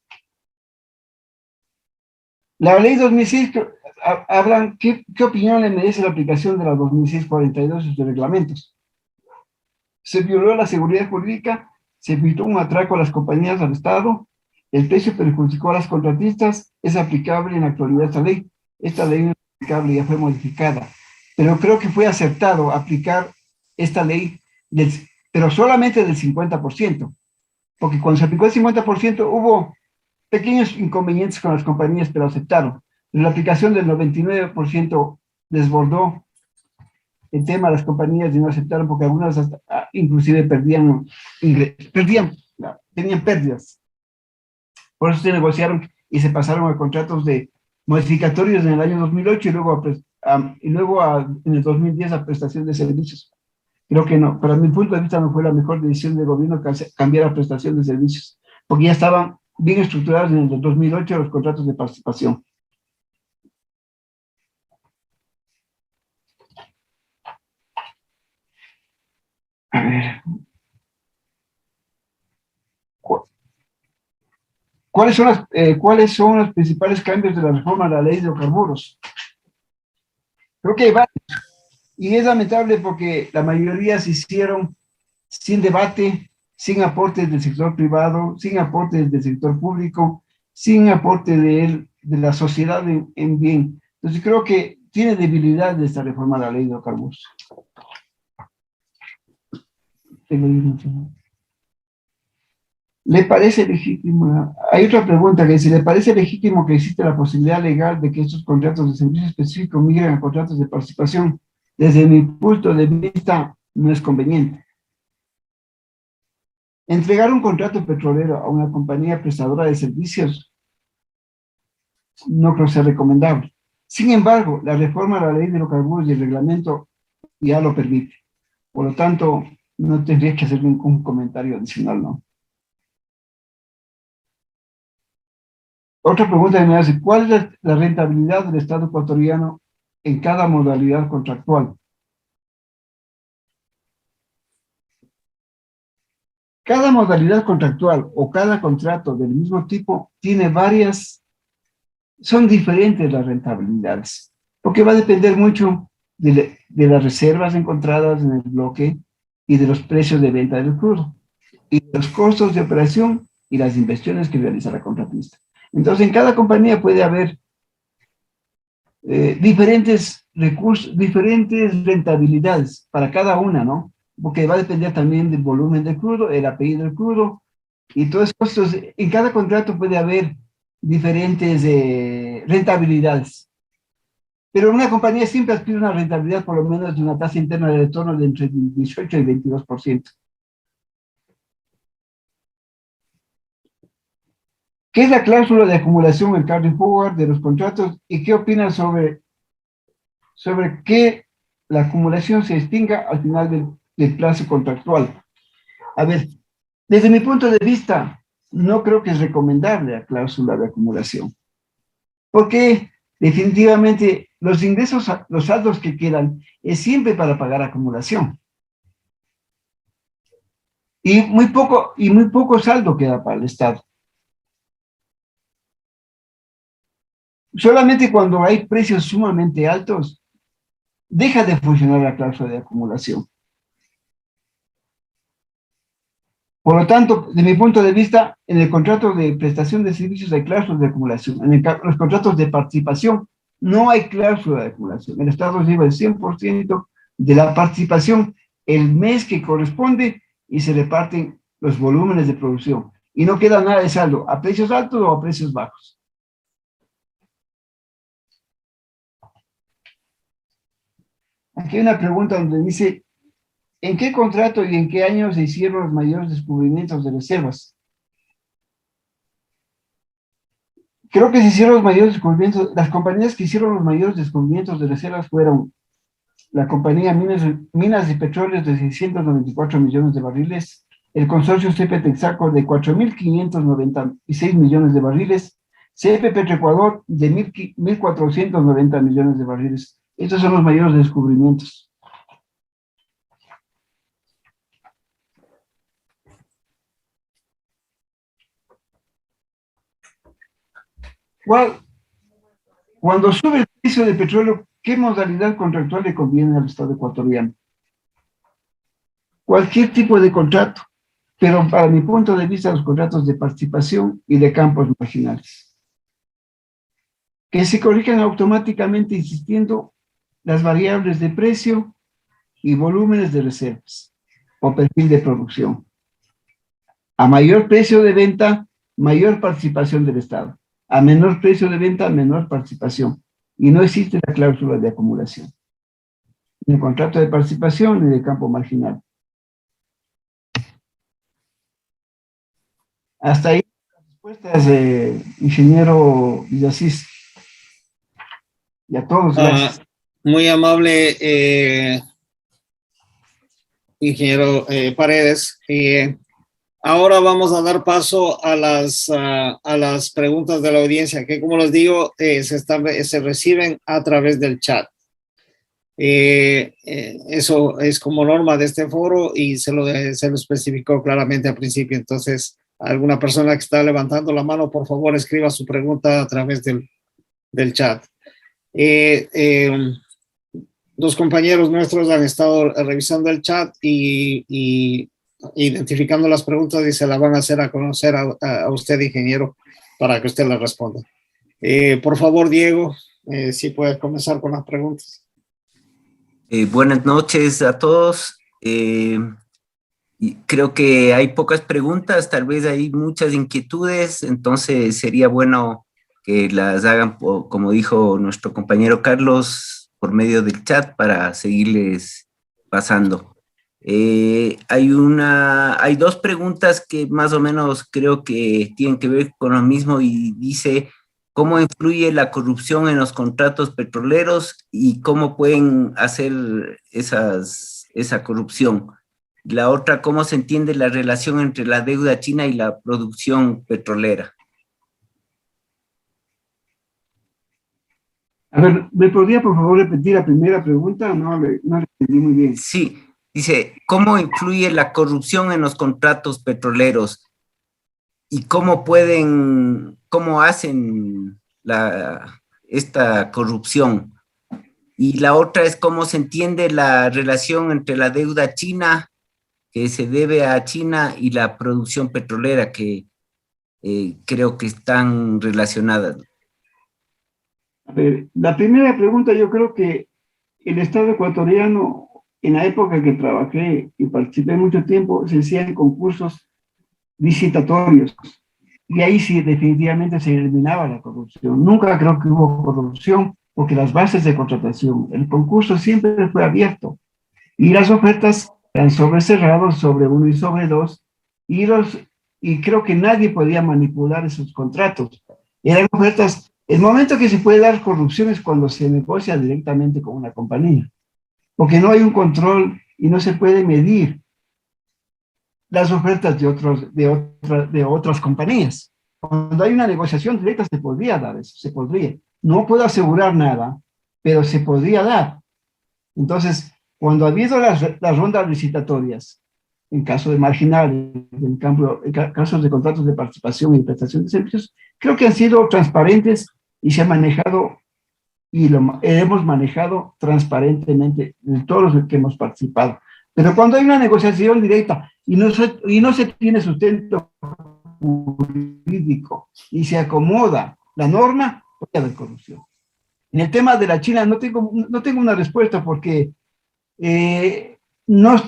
S3: La ley 2006, hablan, ¿qué opinión le merece la aplicación de la 2006-42 y sus reglamentos? Se violó la seguridad jurídica, se evitó un atraco a las compañías al Estado, el precio perjudicó a las contratistas, es aplicable en la actualidad esta ley. Esta ley no es aplicable, ya fue modificada. Pero creo que fue acertado aplicar esta ley, pero solamente del 50%, porque cuando se aplicó el 50% hubo pequeños inconvenientes con las compañías, pero aceptaron. La aplicación del 99% desbordó el tema de las compañías y no aceptaron porque algunas inclusive tenían pérdidas. Por eso se negociaron y se pasaron a contratos de modificatorios en el año 2008 y luego en el 2010 a prestación de servicios. Creo que no, para mi punto de vista no fue la mejor decisión del gobierno cambiar a prestación de servicios, porque ya estaban bien estructurados en el 2008 los contratos de participación. A ver. ¿Cuáles son los principales cambios de la reforma de la ley de hidrocarburos? Creo que hay varios. Y es lamentable porque la mayoría se hicieron sin debate, sin aportes del sector privado, sin aportes del sector público, sin aporte de la sociedad en bien. Entonces creo que tiene debilidad de esta reforma a la ley de hidrocarburos. ¿Le parece legítimo? Hay otra pregunta que dice, ¿le parece legítimo que existe la posibilidad legal de que estos contratos de servicio específico migren a contratos de participación? Desde mi punto de vista, no es conveniente. Entregar un contrato petrolero a una compañía prestadora de servicios no creo sea recomendable. Sin embargo, la reforma a la ley de hidrocarburos y el reglamento ya lo permite. Por lo tanto, no tendría que hacer ningún comentario adicional, ¿no? Otra pregunta que me hace, ¿cuál es la rentabilidad del Estado ecuatoriano en cada modalidad contractual? Cada modalidad contractual o cada contrato del mismo tipo tiene son diferentes las rentabilidades, porque va a depender mucho de las reservas encontradas en el bloque y de los precios de venta del crudo, y de los costos de operación y las inversiones que realiza la contratista. Entonces, en cada compañía puede haber diferentes recursos, diferentes rentabilidades para cada una, ¿no? Porque va a depender también del volumen del crudo, el apellido del crudo, y todos estos, en cada contrato puede haber diferentes rentabilidades. Pero una compañía siempre aspira a una rentabilidad por lo menos de una tasa interna de retorno de entre 18 y 22%. ¿Qué es la cláusula de acumulación, el carry forward de los contratos? ¿Y qué opinas sobre que la acumulación se extinga al final del plazo contractual? A ver, desde mi punto de vista, no creo que es recomendable la cláusula de acumulación. Porque definitivamente los ingresos, los saldos que quedan, es siempre para pagar acumulación. Y muy poco saldo queda para el Estado. Solamente cuando hay precios sumamente altos, deja de funcionar la cláusula de acumulación. Por lo tanto, de mi punto de vista, en el contrato de prestación de servicios hay cláusulas de acumulación. En los contratos de participación no hay cláusula de acumulación. El Estado lleva el 100% de la participación el mes que corresponde y se reparten los volúmenes de producción. Y no queda nada de saldo, a precios altos o a precios bajos. Aquí hay una pregunta donde dice, ¿en qué contrato y en qué año se hicieron los mayores descubrimientos de reservas? Creo que se hicieron los mayores descubrimientos, las compañías que hicieron los mayores descubrimientos de reservas fueron la compañía Minas y Petróleos de 694 millones de barriles, el consorcio CP Texaco de 4.596 millones de barriles, CP Petroecuador de 1.490 millones de barriles. Estos son los mayores descubrimientos. Cuando sube el precio del petróleo, ¿qué modalidad contractual le conviene al Estado ecuatoriano? Cualquier tipo de contrato, pero para mi punto de vista, los contratos de participación y de campos marginales, que se corrigen automáticamente existiendo las variables de precio y volúmenes de reservas o perfil de producción. A mayor precio de venta, mayor participación del Estado. A menor precio de venta, menor participación. Y no existe la cláusula de acumulación. Ni contrato de participación, ni de campo marginal. Hasta ahí las respuestas, ingeniero Villasís. Y a todos, gracias.
S2: Muy amable, ingeniero Paredes. Ahora vamos a dar paso a las preguntas de la audiencia, que como les digo, se reciben a través del chat. Eso es como norma de este foro y se lo especificó claramente al principio. Entonces, alguna persona que está levantando la mano, por favor, escriba su pregunta a través del chat. dos compañeros nuestros han estado revisando el chat y identificando las preguntas y se las van a hacer a conocer a usted, ingeniero, para que usted las responda. Por favor, Diego, si puedes comenzar con las preguntas.
S5: Buenas noches a todos. Creo que hay pocas preguntas, tal vez hay muchas inquietudes, entonces sería bueno que las hagan, como dijo nuestro compañero Carlos, por medio del chat para seguirles pasando. Hay dos preguntas que más o menos creo que tienen que ver con lo mismo y dice, ¿cómo influye la corrupción en los contratos petroleros y cómo pueden hacer esa corrupción? La otra, ¿cómo se entiende la relación entre la deuda china y la producción petrolera?
S3: A ver, ¿me podría por favor repetir la primera pregunta? No la entendí muy bien.
S5: Sí, dice, ¿cómo influye la corrupción en los contratos petroleros? ¿Y cómo hacen esta corrupción? Y la otra es cómo se entiende la relación entre la deuda china que se debe a China y la producción petrolera, que creo que están relacionadas.
S3: A ver, la primera pregunta, yo creo que el Estado ecuatoriano, en la época que trabajé y participé mucho tiempo, se hacían concursos licitatorios. Y ahí sí definitivamente se eliminaba la corrupción. Nunca creo que hubo corrupción, porque las bases de contratación, el concurso siempre fue abierto. Y las ofertas eran sobre cerrados, sobre 1 y sobre 2, y creo que nadie podía manipular esos contratos. Eran ofertas. El momento que se puede dar corrupción es cuando se negocia directamente con una compañía, porque no hay un control y no se puede medir las ofertas de otras compañías. Cuando hay una negociación directa se podría dar eso, se podría. No puedo asegurar nada, pero se podría dar. Entonces, cuando ha habido las rondas licitatorias, en caso de marginales, en casos de contratos de participación y prestación de servicios, creo que han sido transparentes y se ha manejado y hemos manejado transparentemente en todos los que hemos participado. Pero cuando hay una negociación directa y no se tiene sustento jurídico y se acomoda la norma, puede haber corrupción. En el tema de la China no tengo una respuesta porque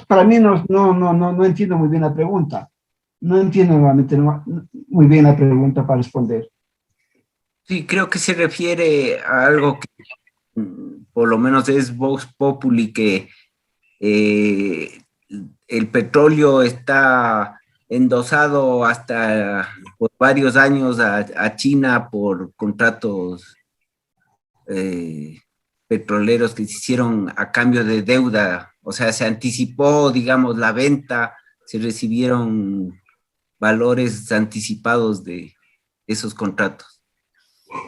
S3: para mí no entiendo muy bien la pregunta. No entiendo nuevamente muy bien la pregunta para responder.
S5: Sí, creo que se refiere a algo que por lo menos es Vox Populi, que el petróleo está endosado hasta por varios años a China por contratos petroleros que se hicieron a cambio de deuda. O sea, se anticipó, digamos, la venta, se recibieron valores anticipados de esos contratos.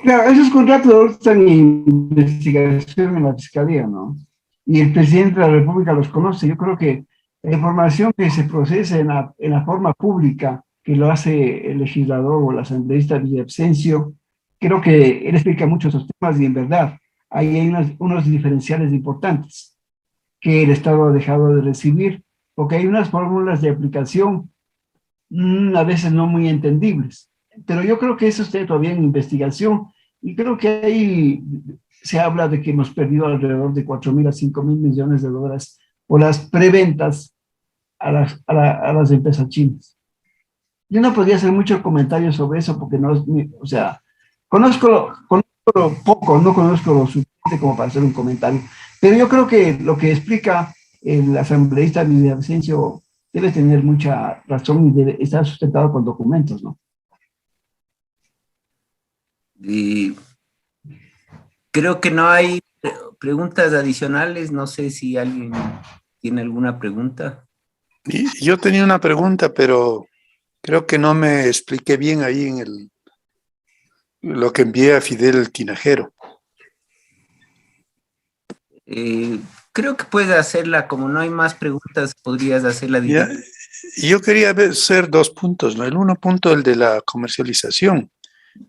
S3: Claro, esos contratos están en investigación en la Fiscalía, ¿no? Y el presidente de la República los conoce. Yo creo que la información que se procesa en la forma pública, que lo hace el legislador o el asambleísta Villavicencio, creo que él explica mucho esos temas y en verdad ahí hay unos diferenciales importantes que el Estado ha dejado de recibir, porque hay unas fórmulas de aplicación a veces no muy entendibles. Pero yo creo que eso está todavía en investigación y creo que ahí se habla de que hemos perdido alrededor de 4.000 a 5.000 millones de dólares por las preventas a las empresas chinas. Yo no podría hacer mucho comentario sobre eso porque o sea, conozco poco, no conozco lo suficiente como para hacer un comentario, pero yo creo que lo que explica el asambleísta Villavicencio debe tener mucha razón y debe estar sustentado con documentos, ¿no?
S5: Y creo que no hay preguntas adicionales. No sé si alguien tiene alguna pregunta.
S6: Yo tenía una pregunta, pero creo que no me expliqué bien ahí en lo que envié a Fidel Tinajero.
S5: Creo que puedes hacerla, como no hay más preguntas, podrías hacerla directa.
S6: Yo quería hacer 2 puntos, ¿no? El 1 punto, el de la comercialización.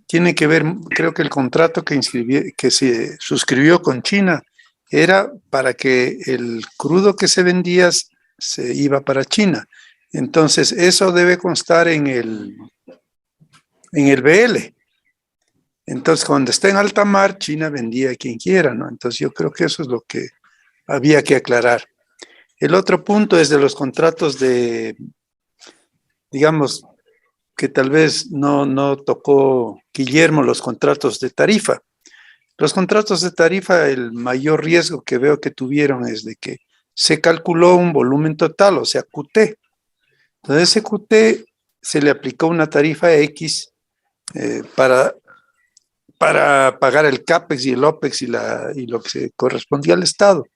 S6: Tiene que ver, creo que el contrato que se suscribió con China era para que el crudo que se vendía se iba para China. Entonces, eso debe constar en el BL. Entonces, cuando está en alta mar, China vendía a quien quiera, ¿no? Entonces, yo creo que eso es lo que había que aclarar. El otro punto es de los contratos de, digamos, que tal vez no tocó Guillermo, los contratos de tarifa. Los contratos de tarifa, el mayor riesgo que veo que tuvieron es de que se calculó un volumen total, o sea, QT. Entonces, ese QT se le aplicó una tarifa X para pagar el CAPEX y el OPEX y lo que se correspondía al Estado.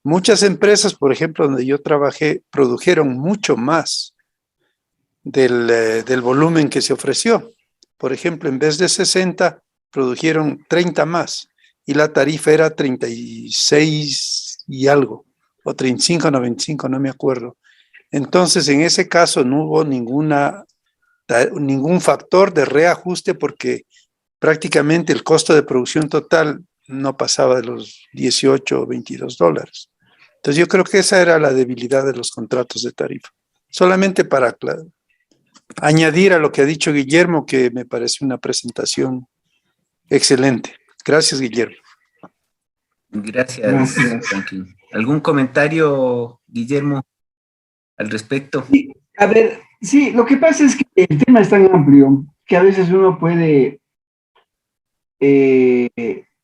S6: Muchas empresas, por ejemplo, donde yo trabajé, produjeron mucho más del volumen que se ofreció. Por ejemplo, en vez de 60, produjeron 30 más y la tarifa era 36 y algo, o 35, 95, no me acuerdo. Entonces, en ese caso no hubo ningún factor de reajuste porque prácticamente el costo de producción total no pasaba de los 18 o 22 dólares. Entonces yo creo que esa era la debilidad de los contratos de tarifa. Solamente para añadir a lo que ha dicho Guillermo, que me parece una presentación excelente. Gracias, Guillermo.
S5: Gracias. Franklin. ¿Algún comentario, Guillermo, al respecto?
S3: Sí, a ver, sí, lo que pasa es que el tema es tan amplio que a veces uno puede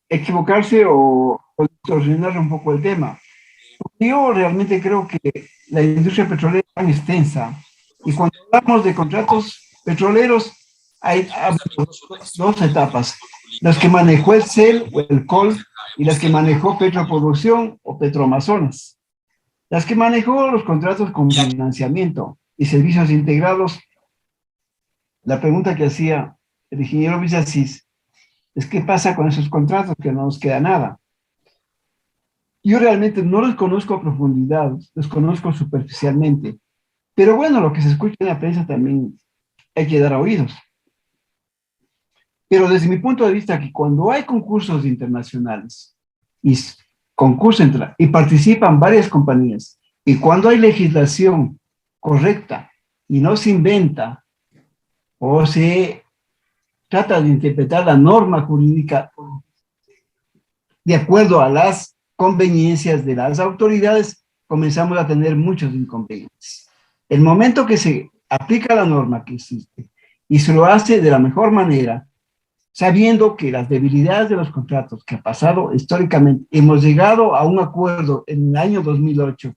S3: equivocarse o distorsionar un poco el tema. Yo realmente creo que la industria petrolera es tan extensa y cuando hablamos de contratos petroleros hay dos etapas, las que manejó el CEL o el COL y las que manejó Petroproducción o Petroamazonas. Las que manejó los contratos con financiamiento y servicios integrados, la pregunta que hacía el ingeniero Villasís es qué pasa con esos contratos, que no nos queda nada. Yo realmente no los conozco a profundidad, los conozco superficialmente, pero bueno, lo que se escucha en la prensa también hay que dar oídos. Pero desde mi punto de vista, que cuando hay concursos internacionales y participan varias compañías, y cuando hay legislación correcta y no se inventa o se trata de interpretar la norma jurídica de acuerdo a las conveniencias de las autoridades, comenzamos a tener muchos inconvenientes. El momento que se aplica la norma que existe y se lo hace de la mejor manera, sabiendo que las debilidades de los contratos que ha pasado históricamente, hemos llegado a un acuerdo en el año 2008,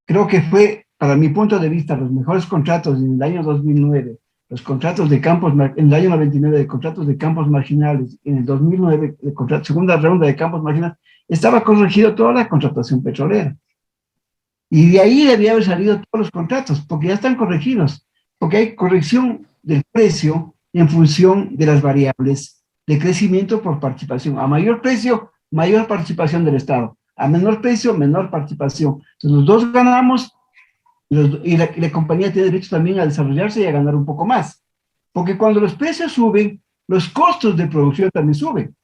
S3: creo que fue, para mi punto de vista, los mejores contratos en el año 2009, los contratos de campos, en el año 99, de contratos de campos marginales, en el 2009, segunda ronda de campos marginales, estaba corregido toda la contratación petrolera. Y de ahí debía haber salido todos los contratos, porque ya están corregidos, porque hay corrección del precio en función de las variables de crecimiento por participación. A mayor precio, mayor participación del Estado. A menor precio, menor participación. Entonces los dos ganamos y la compañía tiene derecho también a desarrollarse y a ganar un poco más. Porque cuando los precios suben, los costos de producción también suben.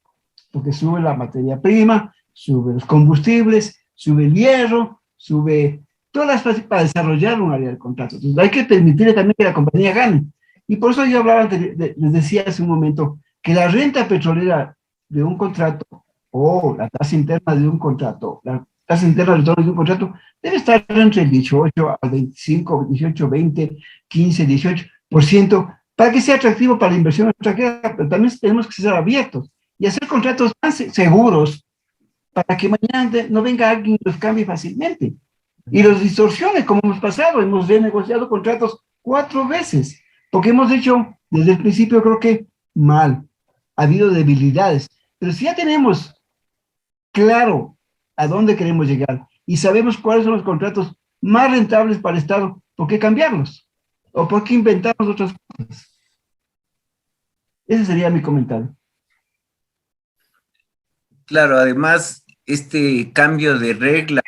S3: Porque sube la materia prima, sube los combustibles, sube el hierro, sube todas las cosas para desarrollar un área de contrato. Entonces hay que permitirle también que la compañía gane. Y por eso yo hablaba, les decía hace un momento, que la renta petrolera de un contrato o la tasa interna de un contrato, la tasa interna de retorno de un contrato, debe estar entre el 18 al 25, 18, 20, 15, 18%, para que sea atractivo para la inversión extranjera, pero también tenemos que ser abiertos y hacer contratos más seguros para que mañana no venga alguien y los cambie fácilmente. Y los distorsione, como hemos pasado, hemos renegociado contratos 4 veces, porque hemos hecho desde el principio, creo que mal, ha habido debilidades, pero si ya tenemos claro a dónde queremos llegar y sabemos cuáles son los contratos más rentables para el Estado, ¿por qué cambiarlos? ¿O por qué inventarnos otras cosas? Ese sería mi comentario.
S5: Claro, además, este cambio de reglas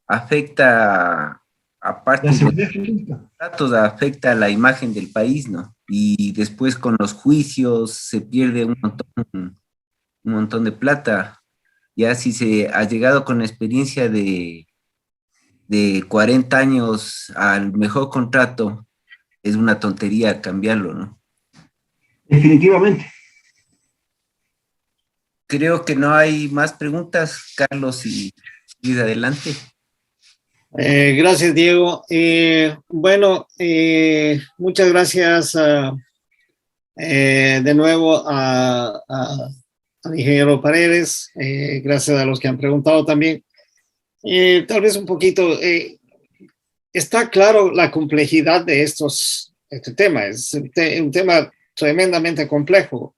S5: afecta, aparte de los contratos, afecta la imagen del país, ¿no? Y después con los juicios se pierde un montón de plata. Ya si se ha llegado con la experiencia de 40 años al mejor contrato, es una tontería cambiarlo, ¿no?
S3: Definitivamente.
S5: Creo que no hay más preguntas, Carlos, y adelante.
S2: Gracias, Diego. Bueno, muchas gracias de nuevo al ingeniero Paredes. Gracias a los que han preguntado también. Tal vez un poquito, está claro la complejidad de este tema. Es un tema tremendamente complejo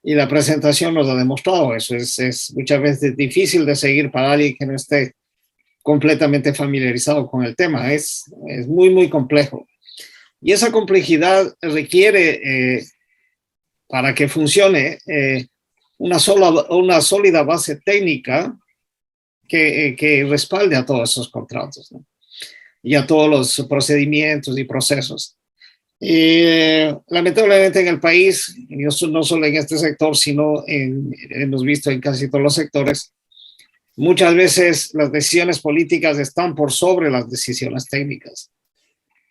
S2: y la presentación nos ha demostrado eso. Es muchas veces difícil de seguir para alguien que no esté completamente familiarizado con el tema. Es muy, muy complejo. Y esa complejidad requiere, para que funcione, una sólida base técnica que respalde a todos esos contratos, ¿no? Y a todos los procedimientos y procesos. Lamentablemente en el país, no solo en este sector, sino hemos visto en casi todos los sectores, muchas veces las decisiones políticas están por sobre las decisiones técnicas.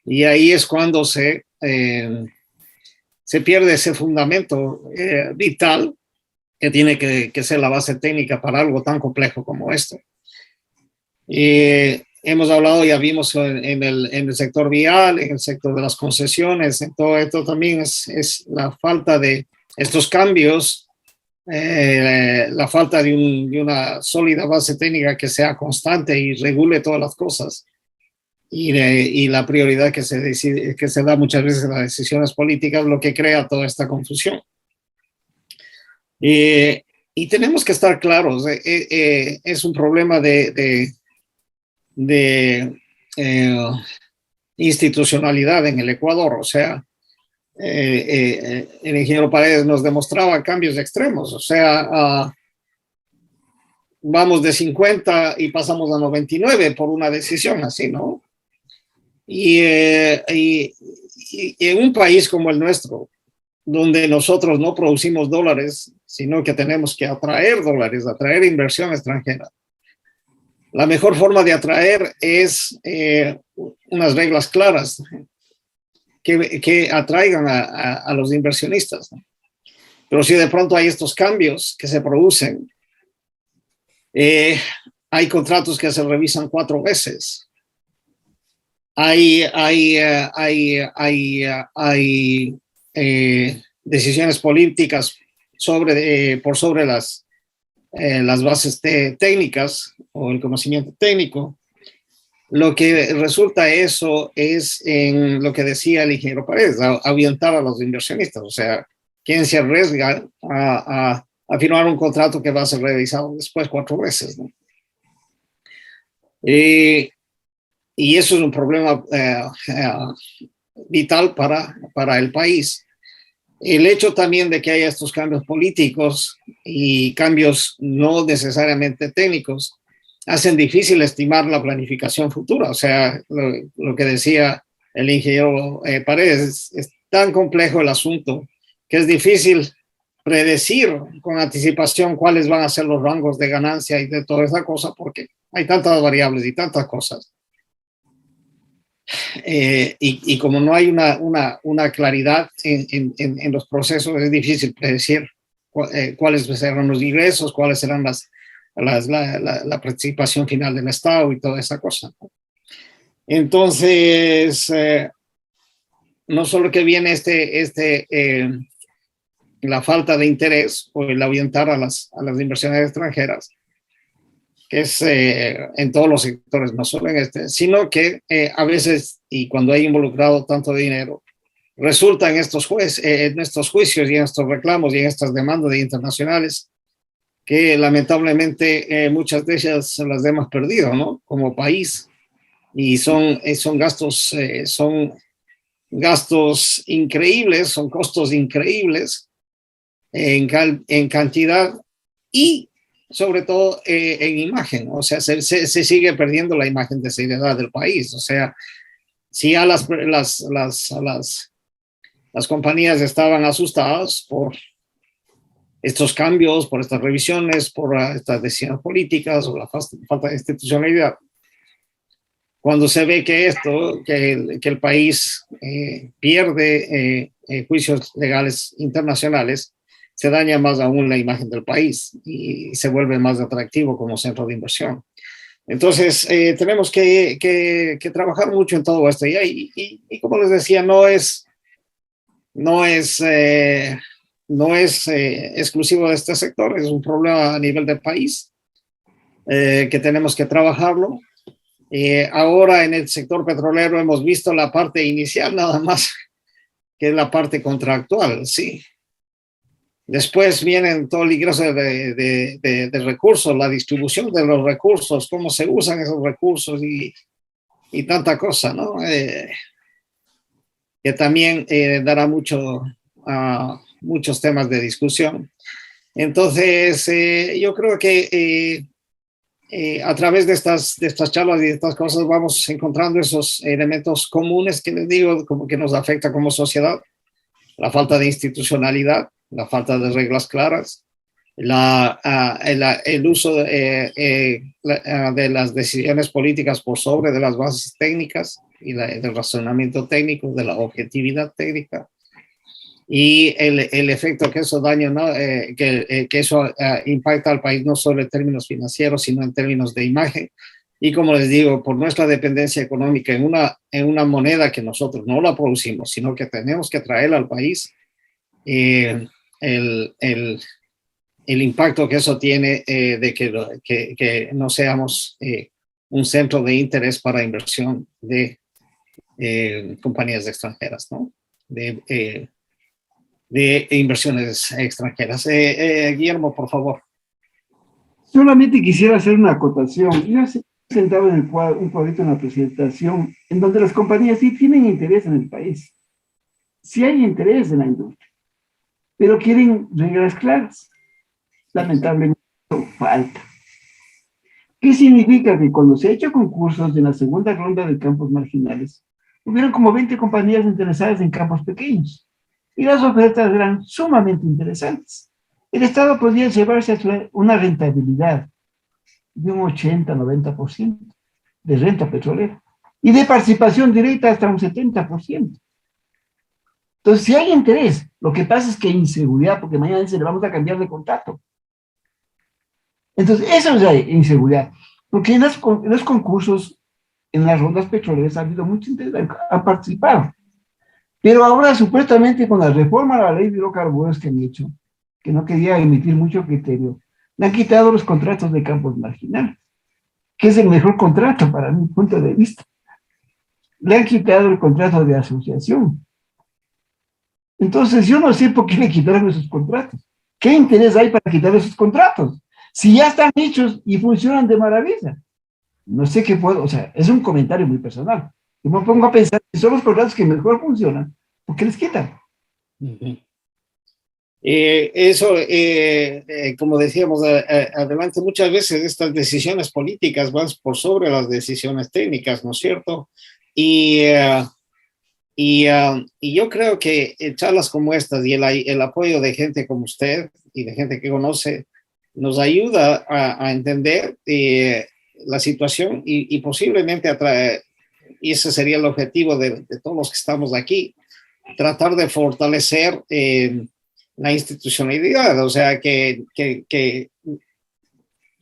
S2: Y ahí es cuando se pierde ese fundamento vital que tiene que ser la base técnica para algo tan complejo como esto. Hemos hablado, ya vimos en el sector vial, en el sector de las concesiones, en todo esto también es la falta de estos cambios, la falta de una sólida base técnica que sea constante y regule todas las cosas. Y la prioridad que se da muchas veces en las decisiones políticas, lo que crea toda esta confusión. Y tenemos que estar claros, es un problema de institucionalidad en el Ecuador. O sea, el ingeniero Paredes nos demostraba cambios extremos. O sea, vamos de 50 y pasamos a 99 por una decisión así, ¿no? Y en un país como el nuestro, donde nosotros no producimos dólares, sino que tenemos que atraer dólares, atraer inversión extranjera, la mejor forma de atraer es unas reglas claras que atraigan a los inversionistas, ¿no? Pero si de pronto hay estos cambios que se producen, hay contratos que se revisan 4 veces. Hay decisiones políticas por sobre las bases técnicas o el conocimiento técnico. Lo que resulta eso es en lo que decía el ingeniero Paredes, ahuyentar a los inversionistas. O sea, ¿quién se arriesga a firmar un contrato que va a ser revisado después 4 veces, ¿no? Y eso es un problema vital para el país. El hecho también de que haya estos cambios políticos y cambios no necesariamente técnicos hacen difícil estimar la planificación futura. O sea, lo que decía el ingeniero Paredes, es tan complejo el asunto que es difícil predecir con anticipación cuáles van a ser los rangos de ganancia y de toda esa cosa, porque hay tantas variables y tantas cosas. Y como no hay una claridad en los procesos, es difícil predecir cuáles serán los ingresos, cuáles serán la participación final del Estado y toda esa cosa. Entonces, no solo que viene la falta de interés o el ahuyentar a las inversiones extranjeras, que es en todos los sectores, no solo en sino que a veces, y cuando hay involucrado tanto dinero, resulta en estos juicios y en estos reclamos y en estas demandas demandas que lamentablemente muchas de ellas las hemos perdido, ¿no? Como país. Y son gastos increíbles, son costos increíbles en cantidad y sobre todo en imagen. O sea, se sigue perdiendo la imagen de seriedad del país. O sea, si ya las compañías estaban asustadas por estos cambios, por estas revisiones, por estas decisiones políticas o la falta de institucionalidad. Cuando se ve que el país pierde juicios legales internacionales, se daña más aún la imagen del país y se vuelve más atractivo como centro de inversión. Entonces, tenemos que trabajar mucho en todo esto. Y como les decía, no es exclusivo de este sector, es un problema a nivel del país que tenemos que trabajarlo. Ahora en el sector petrolero hemos visto la parte inicial nada más, que es la parte contractual, sí. Después vienen todo el ingreso de recursos, la distribución de los recursos, cómo se usan esos recursos y tanta cosa, ¿no? Que también dará muchos temas de discusión. Entonces, yo creo que a través de estas charlas y de estas cosas vamos encontrando esos elementos comunes que les digo, como que nos afecta como sociedad: la falta de institucionalidad, la falta de reglas claras, el uso de las decisiones políticas por sobre de las bases técnicas y del razonamiento técnico, de la objetividad técnica, y el efecto que eso daña, ¿no? Que eso impacta al país no solo en términos financieros, sino en términos de imagen. Y como les digo, por nuestra dependencia económica en una moneda que nosotros no la producimos, sino que tenemos que traerla al país, el impacto que eso tiene de que no seamos un centro de interés para inversión de compañías extranjeras, ¿no? De inversiones extranjeras. Guillermo, por favor.
S3: Solamente quisiera hacer una acotación. Yo sentado en un cuadrito en la presentación, en donde las compañías sí tienen interés en el país. Sí hay interés en la industria, pero quieren reglas claras. Lamentablemente falta. ¿Qué significa? Que cuando se ha hecho concursos en la segunda ronda de campos marginales, hubieron como 20 compañías interesadas en campos pequeños, y las ofertas eran sumamente interesantes. El Estado podía llevarse a una rentabilidad de un 80-90% de renta petrolera, y de participación directa hasta un 70%. Entonces, si hay interés, lo que pasa es que hay inseguridad, porque mañana dice, le vamos a cambiar de contrato. Entonces, eso es la inseguridad, porque en los concursos, en las rondas petroleras, ha habido mucho interés, han participado. Pero ahora, supuestamente, con la reforma a la ley de hidrocarburos que han hecho, que no quería emitir mucho criterio, le han quitado los contratos de campos marginales, que es el mejor contrato para mi punto de vista. Le han quitado el contrato de asociación. Entonces, yo no sé por qué le quitaron esos contratos. ¿Qué interés hay para quitar esos contratos? Si ya están hechos y funcionan de maravilla. No sé qué puedo, o sea, es un comentario muy personal. Yo me pongo a pensar que son los contratos que mejor funcionan, ¿por qué les quitan?
S2: Como decíamos adelante, muchas veces estas decisiones políticas van por sobre las decisiones técnicas, ¿no es cierto? Y yo creo que charlas como estas y el apoyo de gente como usted y de gente que conoce nos ayuda a entender la situación y posiblemente y ese sería el objetivo de todos los que estamos aquí, tratar de fortalecer la institucionalidad, o sea, que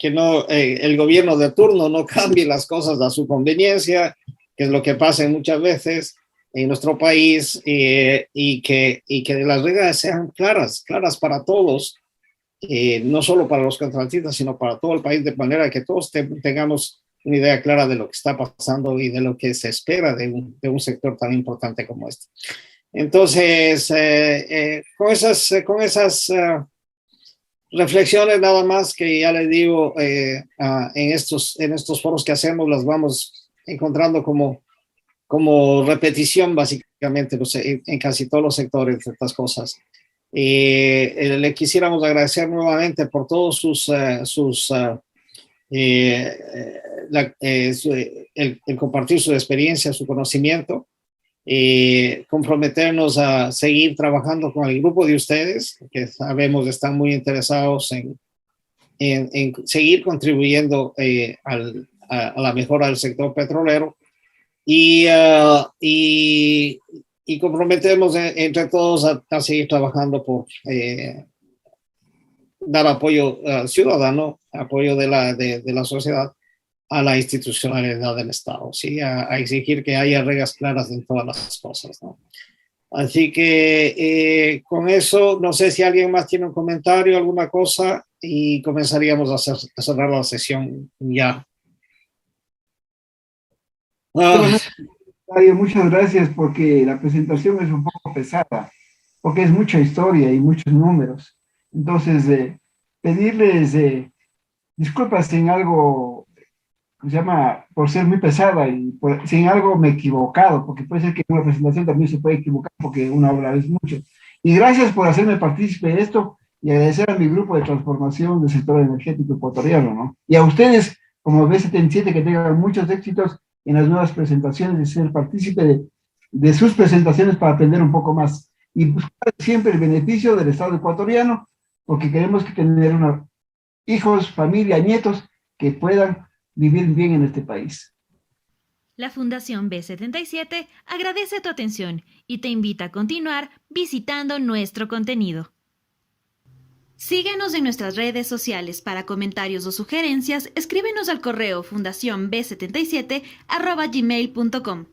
S2: no, el gobierno de turno no cambie las cosas a su conveniencia, que es lo que pasa muchas veces en nuestro país, y que las reglas sean claras para todos, no solo para los contratistas, sino para todo el país, de manera que todos tengamos una idea clara de lo que está pasando y de lo que se espera de un sector tan importante como este. Entonces, con esas reflexiones nada más, que ya les digo, en estos foros que hacemos las vamos encontrando como repetición básicamente en casi todos los sectores de estas cosas. Le quisiéramos agradecer nuevamente por todos el compartir su experiencia, su conocimiento. comprometernos a seguir trabajando con el grupo de ustedes, que sabemos están muy interesados en seguir contribuyendo a la mejora del sector petrolero y comprometemos entre todos a seguir trabajando por dar apoyo ciudadano, apoyo de la sociedad a la institucionalidad del Estado, ¿sí? A exigir que haya reglas claras en todas las cosas, ¿no? Así que con eso, no sé si alguien más tiene un comentario, alguna cosa, y comenzaríamos a cerrar la sesión ya.
S3: Mario, muchas gracias porque la presentación es un poco pesada, porque es mucha historia y muchos números. Entonces, pedirles disculpas si en algo se llama por ser muy pesada y si en algo me he equivocado, porque puede ser que en una presentación también se puede equivocar porque una habla es mucho. Y gracias por hacerme partícipe de esto y agradecer a mi grupo de transformación del sector energético ecuatoriano, ¿no? Y a ustedes, como B77, que tengan muchos éxitos en las nuevas presentaciones, y ser partícipe de sus presentaciones para aprender un poco más y buscar siempre el beneficio del Estado ecuatoriano, porque queremos que tener hijos, familia, nietos que puedan vivir bien en este país.
S1: La Fundación B77 agradece tu atención y te invita a continuar visitando nuestro contenido. Síguenos en nuestras redes sociales. Para comentarios o sugerencias, escríbenos al correo fundacionb77@gmail.com.